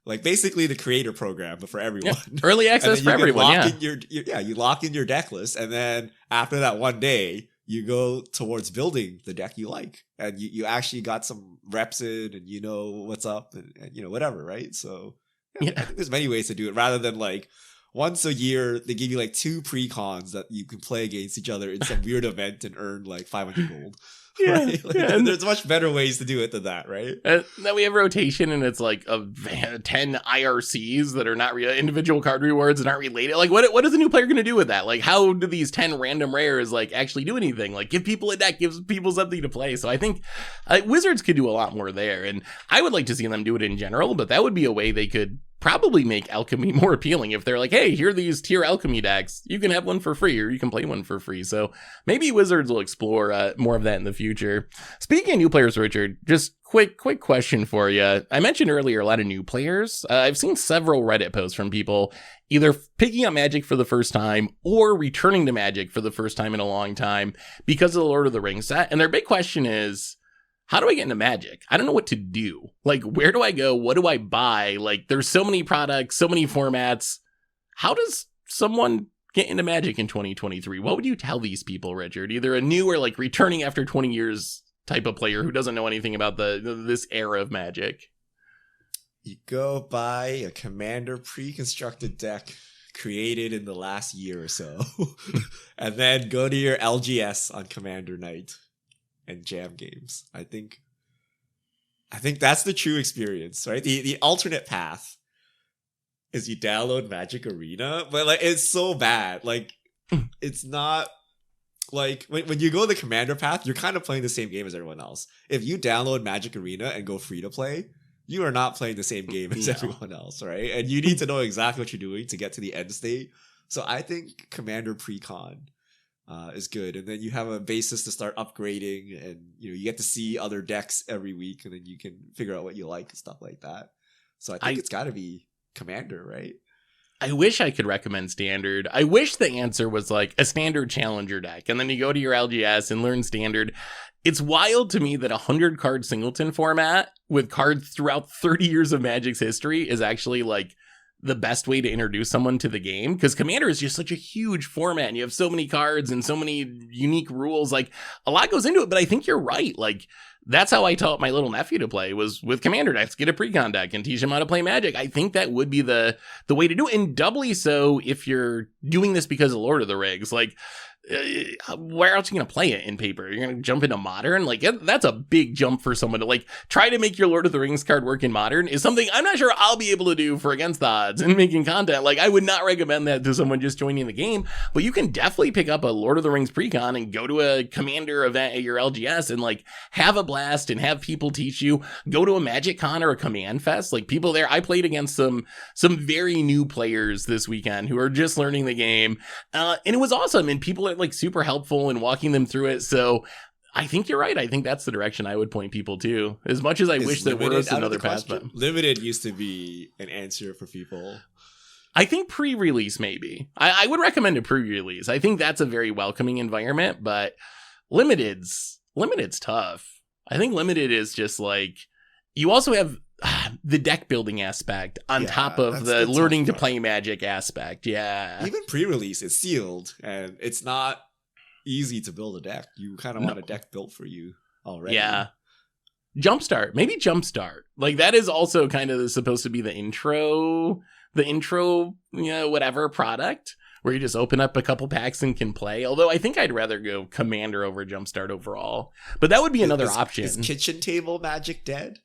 Like basically the creator program, but for everyone. Yeah. Early access for everyone. You lock in your deck list, and then after that one day, you go towards building the deck you like, and you actually got some reps in, and you know what's up, and you know whatever, right? So I think there's many ways to do it, rather than like once a year they give you like 2 pre-cons that you can play against each other in some weird event and earn like 500 gold. Yeah, right? Like, yeah. There's much better ways to do it than that, right? And then we have rotation, and it's like 10 IRCs that are not individual card rewards and aren't related. Like, what is a new player going to do with that? Like, how do these 10 random rares like actually do anything? Like, give people a deck, gives people something to play. So I think Wizards could do a lot more there, and I would like to see them do it in general. But that would be a way they could probably make Alchemy more appealing if they're like, hey, here are these tier Alchemy decks. You can have one for free, or you can play one for free. So maybe Wizards will explore more of that in the future. Speaking of new players, Richard, just quick question for you. I mentioned earlier a lot of new players. I've seen several Reddit posts from people either picking up Magic for the first time or returning to Magic for the first time in a long time because of the Lord of the Rings set. And their big question is, how do I get into Magic? I don't know what to do. Like, where do I go? What do I buy? Like, there's so many products, so many formats. How does someone get into Magic in 2023? What would you tell these people, Richard? Either a new or like returning after 20 years type of player who doesn't know anything about this era of Magic. You go buy a Commander pre-constructed deck created in the last year or so, and then go to your LGS on Commander night and jam games. I think that's the true experience, right? The alternate path is you download Magic Arena, but like it's so bad. Like it's not like when you go the Commander path, you're kind of playing the same game as everyone else. If you download Magic Arena and go free to play, you are not playing the same game as everyone else, right? And you need to know exactly what you're doing to get to the end state. So I think Commander pre-con is good, and then you have a basis to start upgrading, and you get to see other decks every week, and then you can figure out what you like and stuff like that. So I think it's got to be Commander, right? I wish I could recommend Standard. I wish the answer was like a Standard Challenger deck, and then you go to your LGS and learn Standard. It's wild to me that 100 card singleton format with cards throughout 30 years of Magic's history is actually like the best way to introduce someone to the game, because Commander is just such a huge format and you have so many cards and so many unique rules. Like, a lot goes into it, but I think you're right. Like, that's how I taught my little nephew to play, was with Commander decks. Get a precon deck and teach him how to play Magic. I think that would be the way to do it, and doubly so if you're doing this because of Lord of the Rings. Like, where else are you going to play it in paper? You're going to jump into Modern? Like, that's a big jump for someone to like try to make your Lord of the Rings card work in Modern is something I'm not sure I'll be able to do for Against the Odds and making content. Like, I would not recommend that to someone just joining the game, but you can definitely pick up a Lord of the Rings precon and go to a Commander event at your LGS and like have a blast and have people teach you. Go to a Magic Con or a Command Fest. Like, people there, I played against some very new players this weekend who are just learning the game, and it was awesome, and people are like super helpful in walking them through it. So I think you're right. I think that's the direction I would point people to, as much as I wish there was another path. But limited used to be an answer for people. I think pre-release, maybe. I would recommend a pre-release. I think that's a very welcoming environment, but limited's tough. I think limited is just like, you also have the deck building aspect on top of the learning to play Magic aspect. Yeah. Even pre-release, it's sealed, and it's not easy to build a deck. You kind of want a deck built for you already. Yeah. Jumpstart. Maybe Jumpstart. Like, that is also kind of supposed to be the intro, whatever product, where you just open up a couple packs and can play. Although I think I'd rather go Commander over Jumpstart overall. But that would be another option. Is kitchen table Magic dead?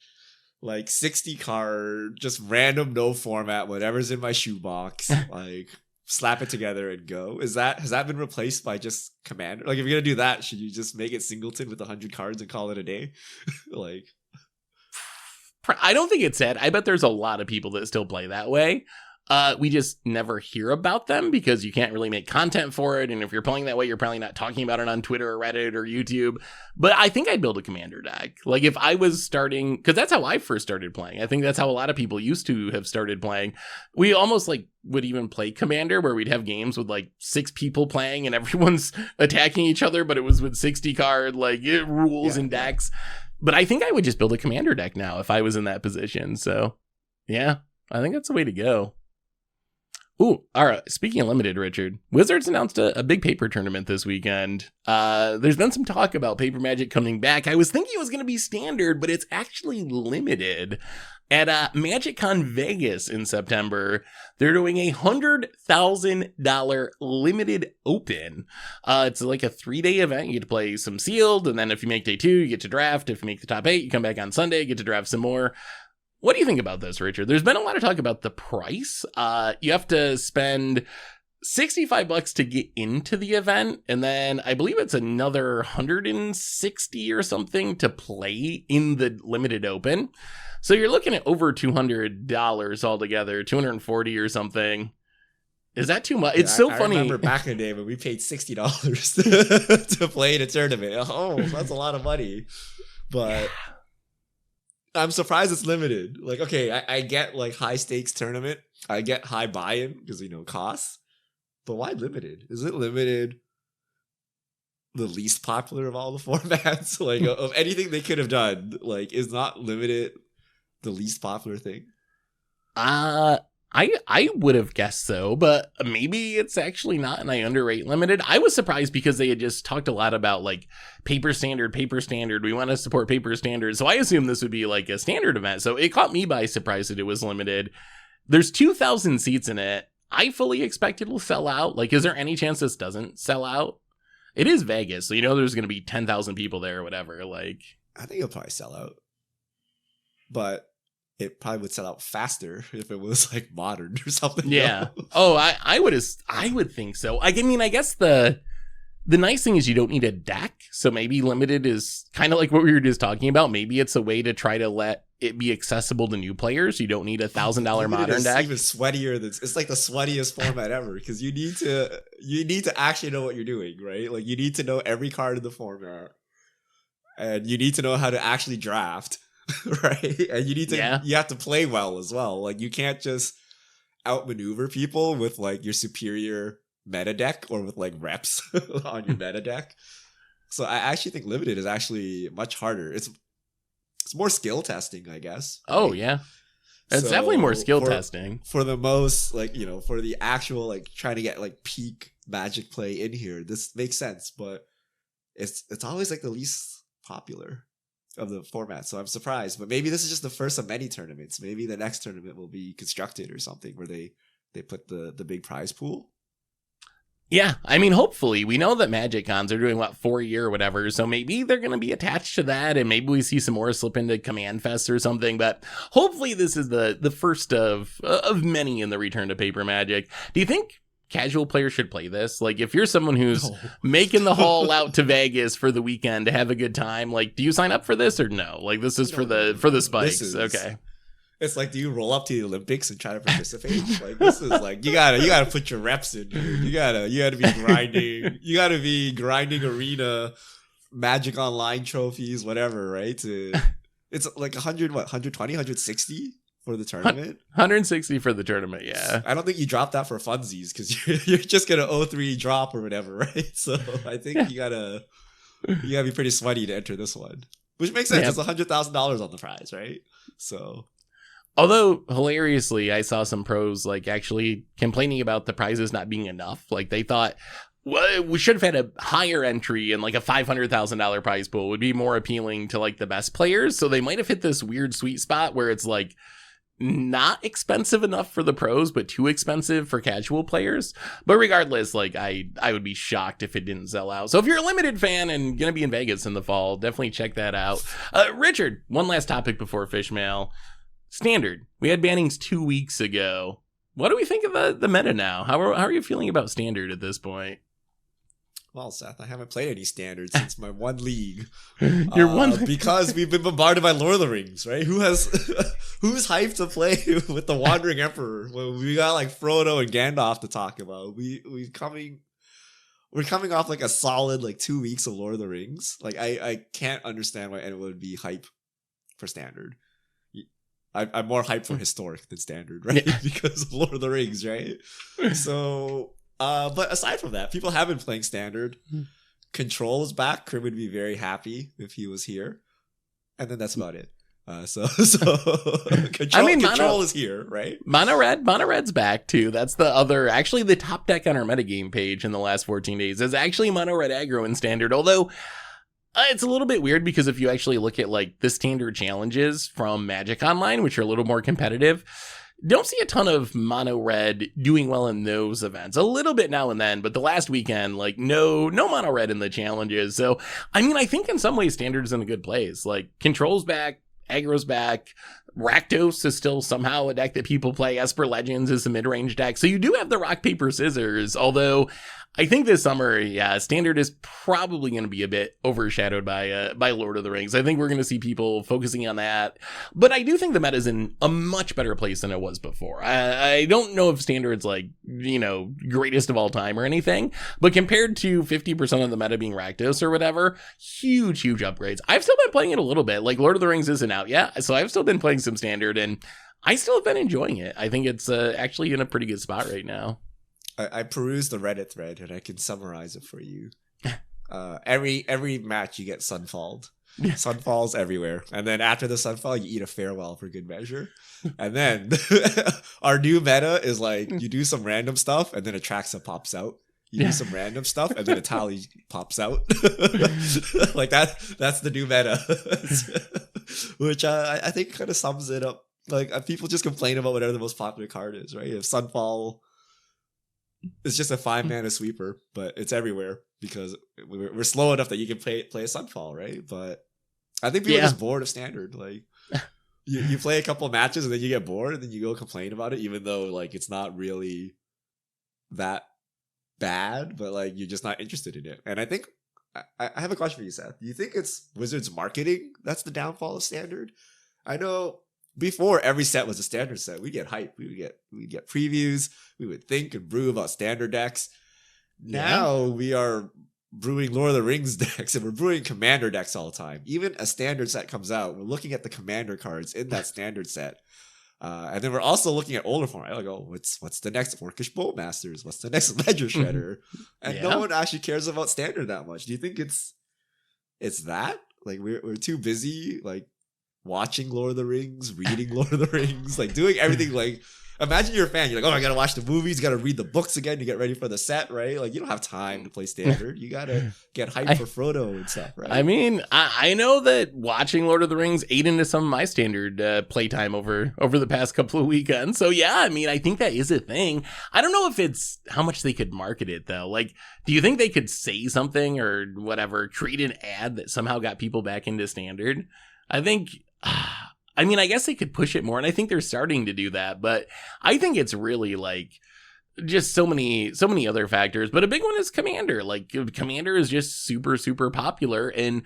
Like 60 card, just random, no format, whatever's in my shoebox. Like, slap it together and go. Has that been replaced by just Commander? Like, if you're gonna do that, should you just make it singleton with 100 cards and call it a day? Like, I don't think it's dead. I bet there's a lot of people that still play that way. We just never hear about them because you can't really make content for it. And if you're playing that way, you're probably not talking about it on Twitter or Reddit or YouTube. But I think I'd build a Commander deck. Like, if I was starting, because that's how I first started playing. I think that's how a lot of people used to have started playing. We almost like would even play Commander where we'd have games with like 6 people playing and everyone's attacking each other, but it was with 60 card like rules and decks. But I think I would just build a Commander deck now if I was in that position. So yeah, I think that's the way to go. Ooh, all right. Speaking of limited, Richard, Wizards announced a big paper tournament this weekend. There's been some talk about Paper Magic coming back. I was thinking it was going to be standard, but it's actually limited. At MagicCon Vegas in September, they're doing a $100,000 limited open. It's like a 3-day event. You get to play some sealed, and then if you make day 2, you get to draft. If you make the top 8, you come back on Sunday, get to draft some more. What do you think about this, Richard? There's been a lot of talk about the price. You have to spend $65 to get into the event, and then I believe it's another $160 or something to play in the limited open. So you're looking at over $200 altogether, $240 or something. Is that too much? It's so funny. I remember back in the day when we paid $60 to play in a tournament. Oh, that's a lot of money. But I'm surprised it's limited. Like, okay, I get like high stakes tournament. I get high buy-in because, costs. But why limited? Is it limited the least popular of all the formats? Like, of anything they could have done, like, is not limited the least popular thing? I would have guessed so, but maybe it's actually not, and I underrate limited. I was surprised because they had just talked a lot about like paper standard. We want to support paper standard. So I assumed this would be like a standard event. So it caught me by surprise that it was limited. There's 2,000 seats in it. I fully expect it will sell out. Like, is there any chance this doesn't sell out? It is Vegas, so there's going to be 10,000 people there or whatever. Like, I think it'll probably sell out. But it probably would sell out faster if it was like modern or something. Yeah. Oh, I would think so. I mean, I guess the nice thing is you don't need a deck. So maybe limited is kind of like what we were just talking about. Maybe it's a way to try to let it be accessible to new players. You don't need $1,000 modern deck. Even sweatier than it's like the sweatiest format ever because you need to actually know what you're doing, right? Like, you need to know every card in the format, and you need to know how to actually draft. Right, and you have to play well as well. Like, you can't just outmaneuver people with like your superior meta deck or with like reps on your meta deck. So I actually think limited is actually much harder. It's more skill testing, I guess. Right? Oh yeah, it's definitely more skill testing for the most, like, for the actual like trying to get like peak Magic play in here. This makes sense, but it's always like the least popular of the format, so I'm surprised. But maybe this is just the first of many tournaments. Maybe the next tournament will be constructed or something where they put the big prize pool. Yeah, I mean, hopefully. We know that Magic Cons are doing 4 a year or whatever, so maybe they're going to be attached to that, and maybe we see some more slip into Command Fest or something. But hopefully this is the first of many in the return to Paper Magic. Do you think casual players should play this? Like, if you're someone who's making the haul out to Vegas for the weekend to have a good time, like, do you sign up for this or no? Like, this is for the spikes. Okay. It's like, do you roll up to the Olympics and try to participate? Like, this is like, you gotta put your reps in, dude. You gotta be grinding. You gotta be grinding arena, Magic Online trophies, whatever, right? It's like 120, 160? For the tournament? 160 for the tournament, yeah. I don't think you drop that for funsies because you're just gonna 0-3 drop or whatever, right? So I think you gotta be pretty sweaty to enter this one, which makes sense. Yeah. It's $100,000 on the prize, right? So, although hilariously, I saw some pros like actually complaining about the prizes not being enough. Like, they thought Well, we should have had a higher entry and like a $500,000 prize pool would be more appealing to like the best players. So they might have hit this weird sweet spot where it's like not expensive enough for the pros, but too expensive for casual players. But regardless, like I would be shocked if it didn't sell out. So if you're a limited fan and going to be in Vegas in the fall, definitely check that out. Richard, one last topic before Fishmail. Standard. We had bannings 2 weeks ago. What do we think of the meta now? How are you feeling about Standard at this point? Well, Seth, I haven't played any Standard since my one league. Because we've been bombarded by Lord of the Rings, right? Who's hyped to play with the Wandering Emperor? Well, we got like Frodo and Gandalf to talk about. We're coming off like a solid like 2 weeks of Lord of the Rings. Like I can't understand why anyone would be hype for Standard. I'm more hyped for Historic than Standard, right? Yeah. Because of Lord of the Rings, right? So. But aside from that, people have been playing Standard. Control is back. Crim would be very happy if he was here. And then that's about it. Control is here, right? Mono Red's back too. That's actually the top deck on our metagame page in the last 14 days is actually Mono Red aggro in Standard. Although it's a little bit weird because if you actually look at like the Standard challenges from Magic Online, which are a little more competitive, don't see a ton of mono red doing well in those events. A little bit now and then, but the last weekend, like no mono red in the challenges. So, I mean, I think in some ways Standard is in a good place. Like Control's back, Aggro's back, Rakdos is still somehow a deck that people play. Esper Legends is a mid-range deck. So you do have the rock, paper, scissors, although I think this summer, yeah, Standard is probably going to be a bit overshadowed by Lord of the Rings. I think we're going to see people focusing on that. But I do think the meta is in a much better place than it was before. I don't know if Standard's like, greatest of all time or anything, but compared to 50% of the meta being Rakdos or whatever, huge upgrades. I've still been playing it a little bit. Like Lord of the Rings isn't out yet, so I've still been playing some Standard, and I still have been enjoying it. I think it's actually in a pretty good spot right now. I perused the Reddit thread and I can summarize it for you. Every match you get sunfalled. Sunfalls everywhere. And then after the sunfall, you eat a farewell for good measure. And then our new meta is like you do some random stuff and then a Traxa pops out. You do some random stuff and then a tally pops out. Like that's the new meta. Which I think kind of sums it up. Like people just complain about whatever the most popular card is, right? If Sunfall, it's just a 5-mana sweeper, but it's everywhere because we're slow enough that you can play a Sunfall, right? But I think people are just bored of Standard. Like you play a couple of matches and then you get bored and then you go complain about it, even though like it's not really that bad, but like you're just not interested in it. And I think I have a question for you, Seth. Do you think it's Wizards marketing that's the downfall of Standard? I know before every set was a Standard set, we'd get hype. We'd get previews. We would think and brew about Standard decks. Now we are brewing Lord of the Rings decks and we're brewing Commander decks all the time. Even a Standard set comes out, we're looking at the Commander cards in that Standard set. And then we're also looking at older format. Like, what's the next Orcish Bowmasters? What's the next Ledger Shredder? And no one actually cares about Standard that much. Do you think it's that? Like we're too busy like watching Lord of the Rings, reading Lord of the Rings, like doing everything. Like imagine you're a fan. You're like, oh, I gotta watch the movies, gotta read the books again to get ready for the set, right? Like you don't have time to play Standard. You gotta get hyped for Frodo and stuff, right? I mean, I know that watching Lord of the Rings ate into some of my Standard playtime over the past couple of weekends. So yeah, I mean, I think that is a thing. I don't know if it's how much they could market it though. Like, do you think they could say something or whatever, create an ad that somehow got people back into Standard? I think. I mean, I guess they could push it more, and I think they're starting to do that, but I think it's really like just so many other factors. But a big one is Commander. Like Commander is just super popular, and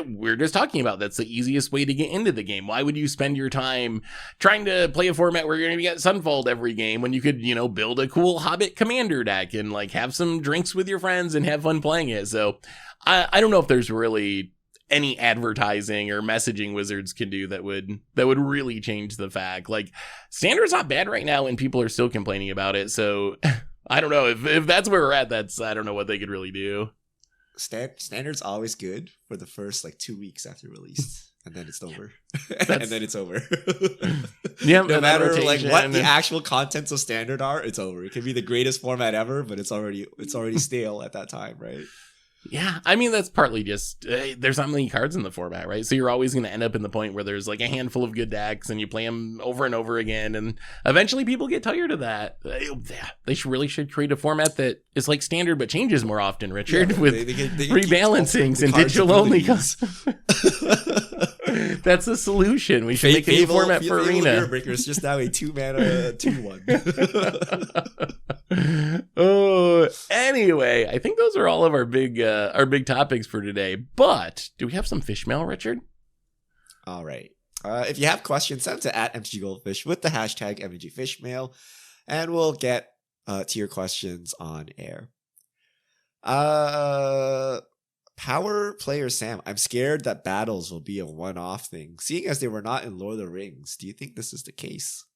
we're just talking about that's the easiest way to get into the game. Why would you spend your time trying to play a format where you're going to get Sunfalled every game when you could, build a cool Hobbit Commander deck and like have some drinks with your friends and have fun playing it? So I don't know if there's really any advertising or messaging Wizards can do that would really change the fact. Like Standard's not bad right now and people are still complaining about it. So I don't know if that's where we're at. I don't know what they could really do. standard's always good for the first like 2 weeks after release, and then it's over. And then it's over. Yeah, no matter like what the actual contents of standard are, it's over. It can be the greatest format ever, but it's already stale at that time, right? Yeah, I mean, that's partly just, there's not many cards in the format, right? So you're always going to end up in the point where there's like a handful of good decks and you play them over and over again. And eventually people get tired of that. They really should create a format that is like standard but changes more often, Richard, with rebalancings and digital only. That's the solution. We should make a new format for Arena. Breaker is just now a 2-mana 2/1. Oh, anyway, I think those are all of our big topics for today. But do we have some fish mail, Richard? All right. If you have questions, send them to @MTGGoldfish with the hashtag MTGFishmail, and we'll get to your questions on air. Power player Sam, I'm scared that battles will be a one-off thing, seeing as they were not in Lord of the Rings. Do you think this is the case?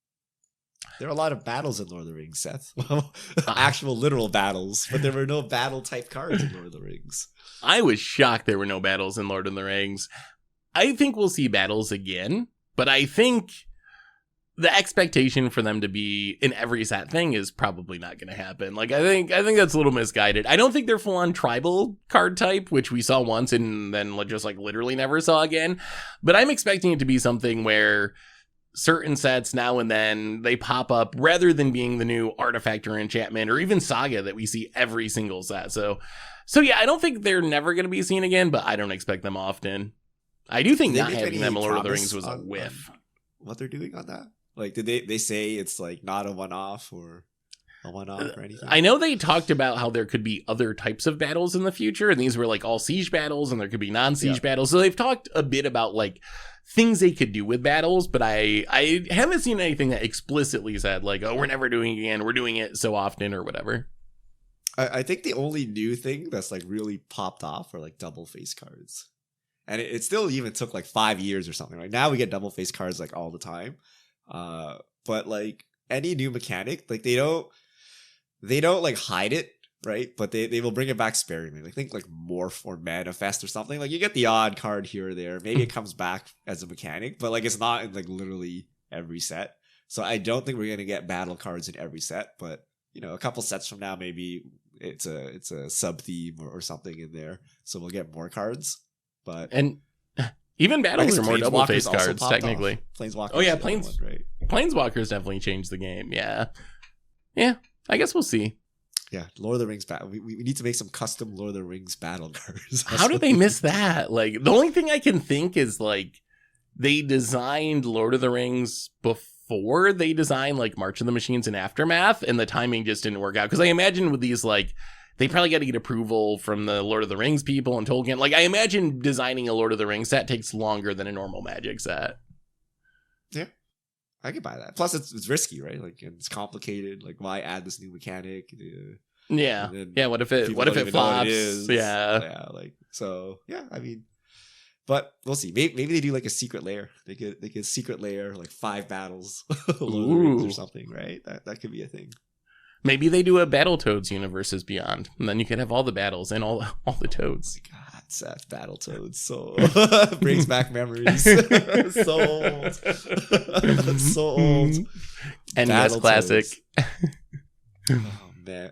There are a lot of battles in Lord of the Rings, Seth. Actual literal battles, but there were no battle type cards in Lord of the Rings. I was shocked there were no battles in Lord of the Rings. I think we'll see battles again, but I think the expectation for them to be in every set thing is probably not going to happen. Like, I think that's a little misguided. I don't think they're full on tribal card type, which we saw once and then just like literally never saw again. But I'm expecting it to be something where certain sets now and then they pop up rather than being the new artifact or enchantment or even saga that we see every single set. So yeah, I don't think they're never going to be seen again, but I don't expect them often. I do think not having them in Lord of the Rings was a whiff. What they're doing on that? Like, did they say it's like not a one-off or a one-off or anything? I know they talked about how there could be other types of battles in the future, and these were like all siege battles, and there could be non-siege battles. So they've talked a bit about like things they could do with battles, but I haven't seen anything that explicitly said like, oh, we're never doing it again, we're doing it so often or whatever. I think the only new thing that's like really popped off are like double face cards. And it still even took like 5 years or something. Like now we get double face cards like all the time. But like any new mechanic, like they don't like hide it, right? But they will bring it back sparingly. Like think like Morph or Manifest or something. Like you get the odd card here or there. Maybe it comes back as a mechanic, but like it's not in like literally every set. So I don't think we're gonna get battle cards in every set. But you know, a couple sets from now, maybe it's a sub theme or something in there. So we'll get more cards. But and even battles are more double face cards technically. Planeswalkers. Oh yeah, Planeswalkers definitely changed the game. Yeah. I guess we'll see. Yeah, Lord of the Rings battle. We need to make some custom Lord of the Rings battle cards. How did they miss that? Like the only thing I can think is like they designed Lord of the Rings before they designed like March of the Machines and Aftermath, and the timing just didn't work out. Because I imagine with these like they probably got to get approval from the Lord of the Rings people and Tolkien. Like, I imagine designing a Lord of the Rings set takes longer than a normal Magic set. Yeah, I could buy that. Plus, it's risky, right? Like, it's complicated. Like, why add this new mechanic? Yeah. Yeah, what if it flops? Yeah, like, so, yeah, I mean, but we'll see. Maybe they do, like, a secret layer. They could secret layer, like, 5 battles, Lord of the Rings or something, right? That could be a thing. Maybe they do a Battletoads Universes Beyond, and then you can have all the battles and all the toads. Oh my God, Seth, Battletoads, so brings back memories. So old, so old. And yes, classic. Oh man,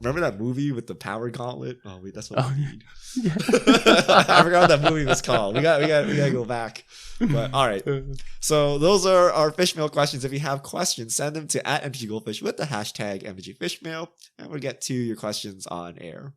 remember that movie with the power gauntlet? Oh wait, that's what we need. Yeah. I forgot what that movie was called. We got to go back. But all right. So those are our Fishmail questions. If you have questions, send them to @MTGGoldfish with the hashtag MTGFishmail, and we'll get to your questions on air.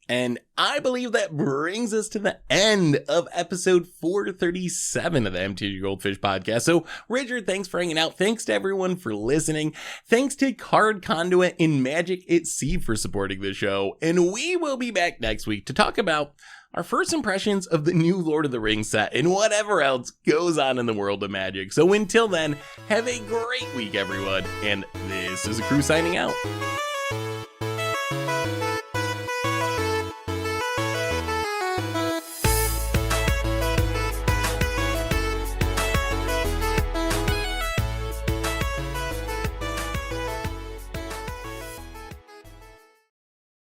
And I believe that brings us to the end of episode 437 of the MTG Goldfish podcast. So, Richard, thanks for hanging out. Thanks to everyone for listening. Thanks to Card Conduit and Magic at Sea for supporting the show. And we will be back next week to talk about our first impressions of the new Lord of the Rings set and whatever else goes on in the world of Magic. So until then, have a great week, everyone. And this is a crew signing out.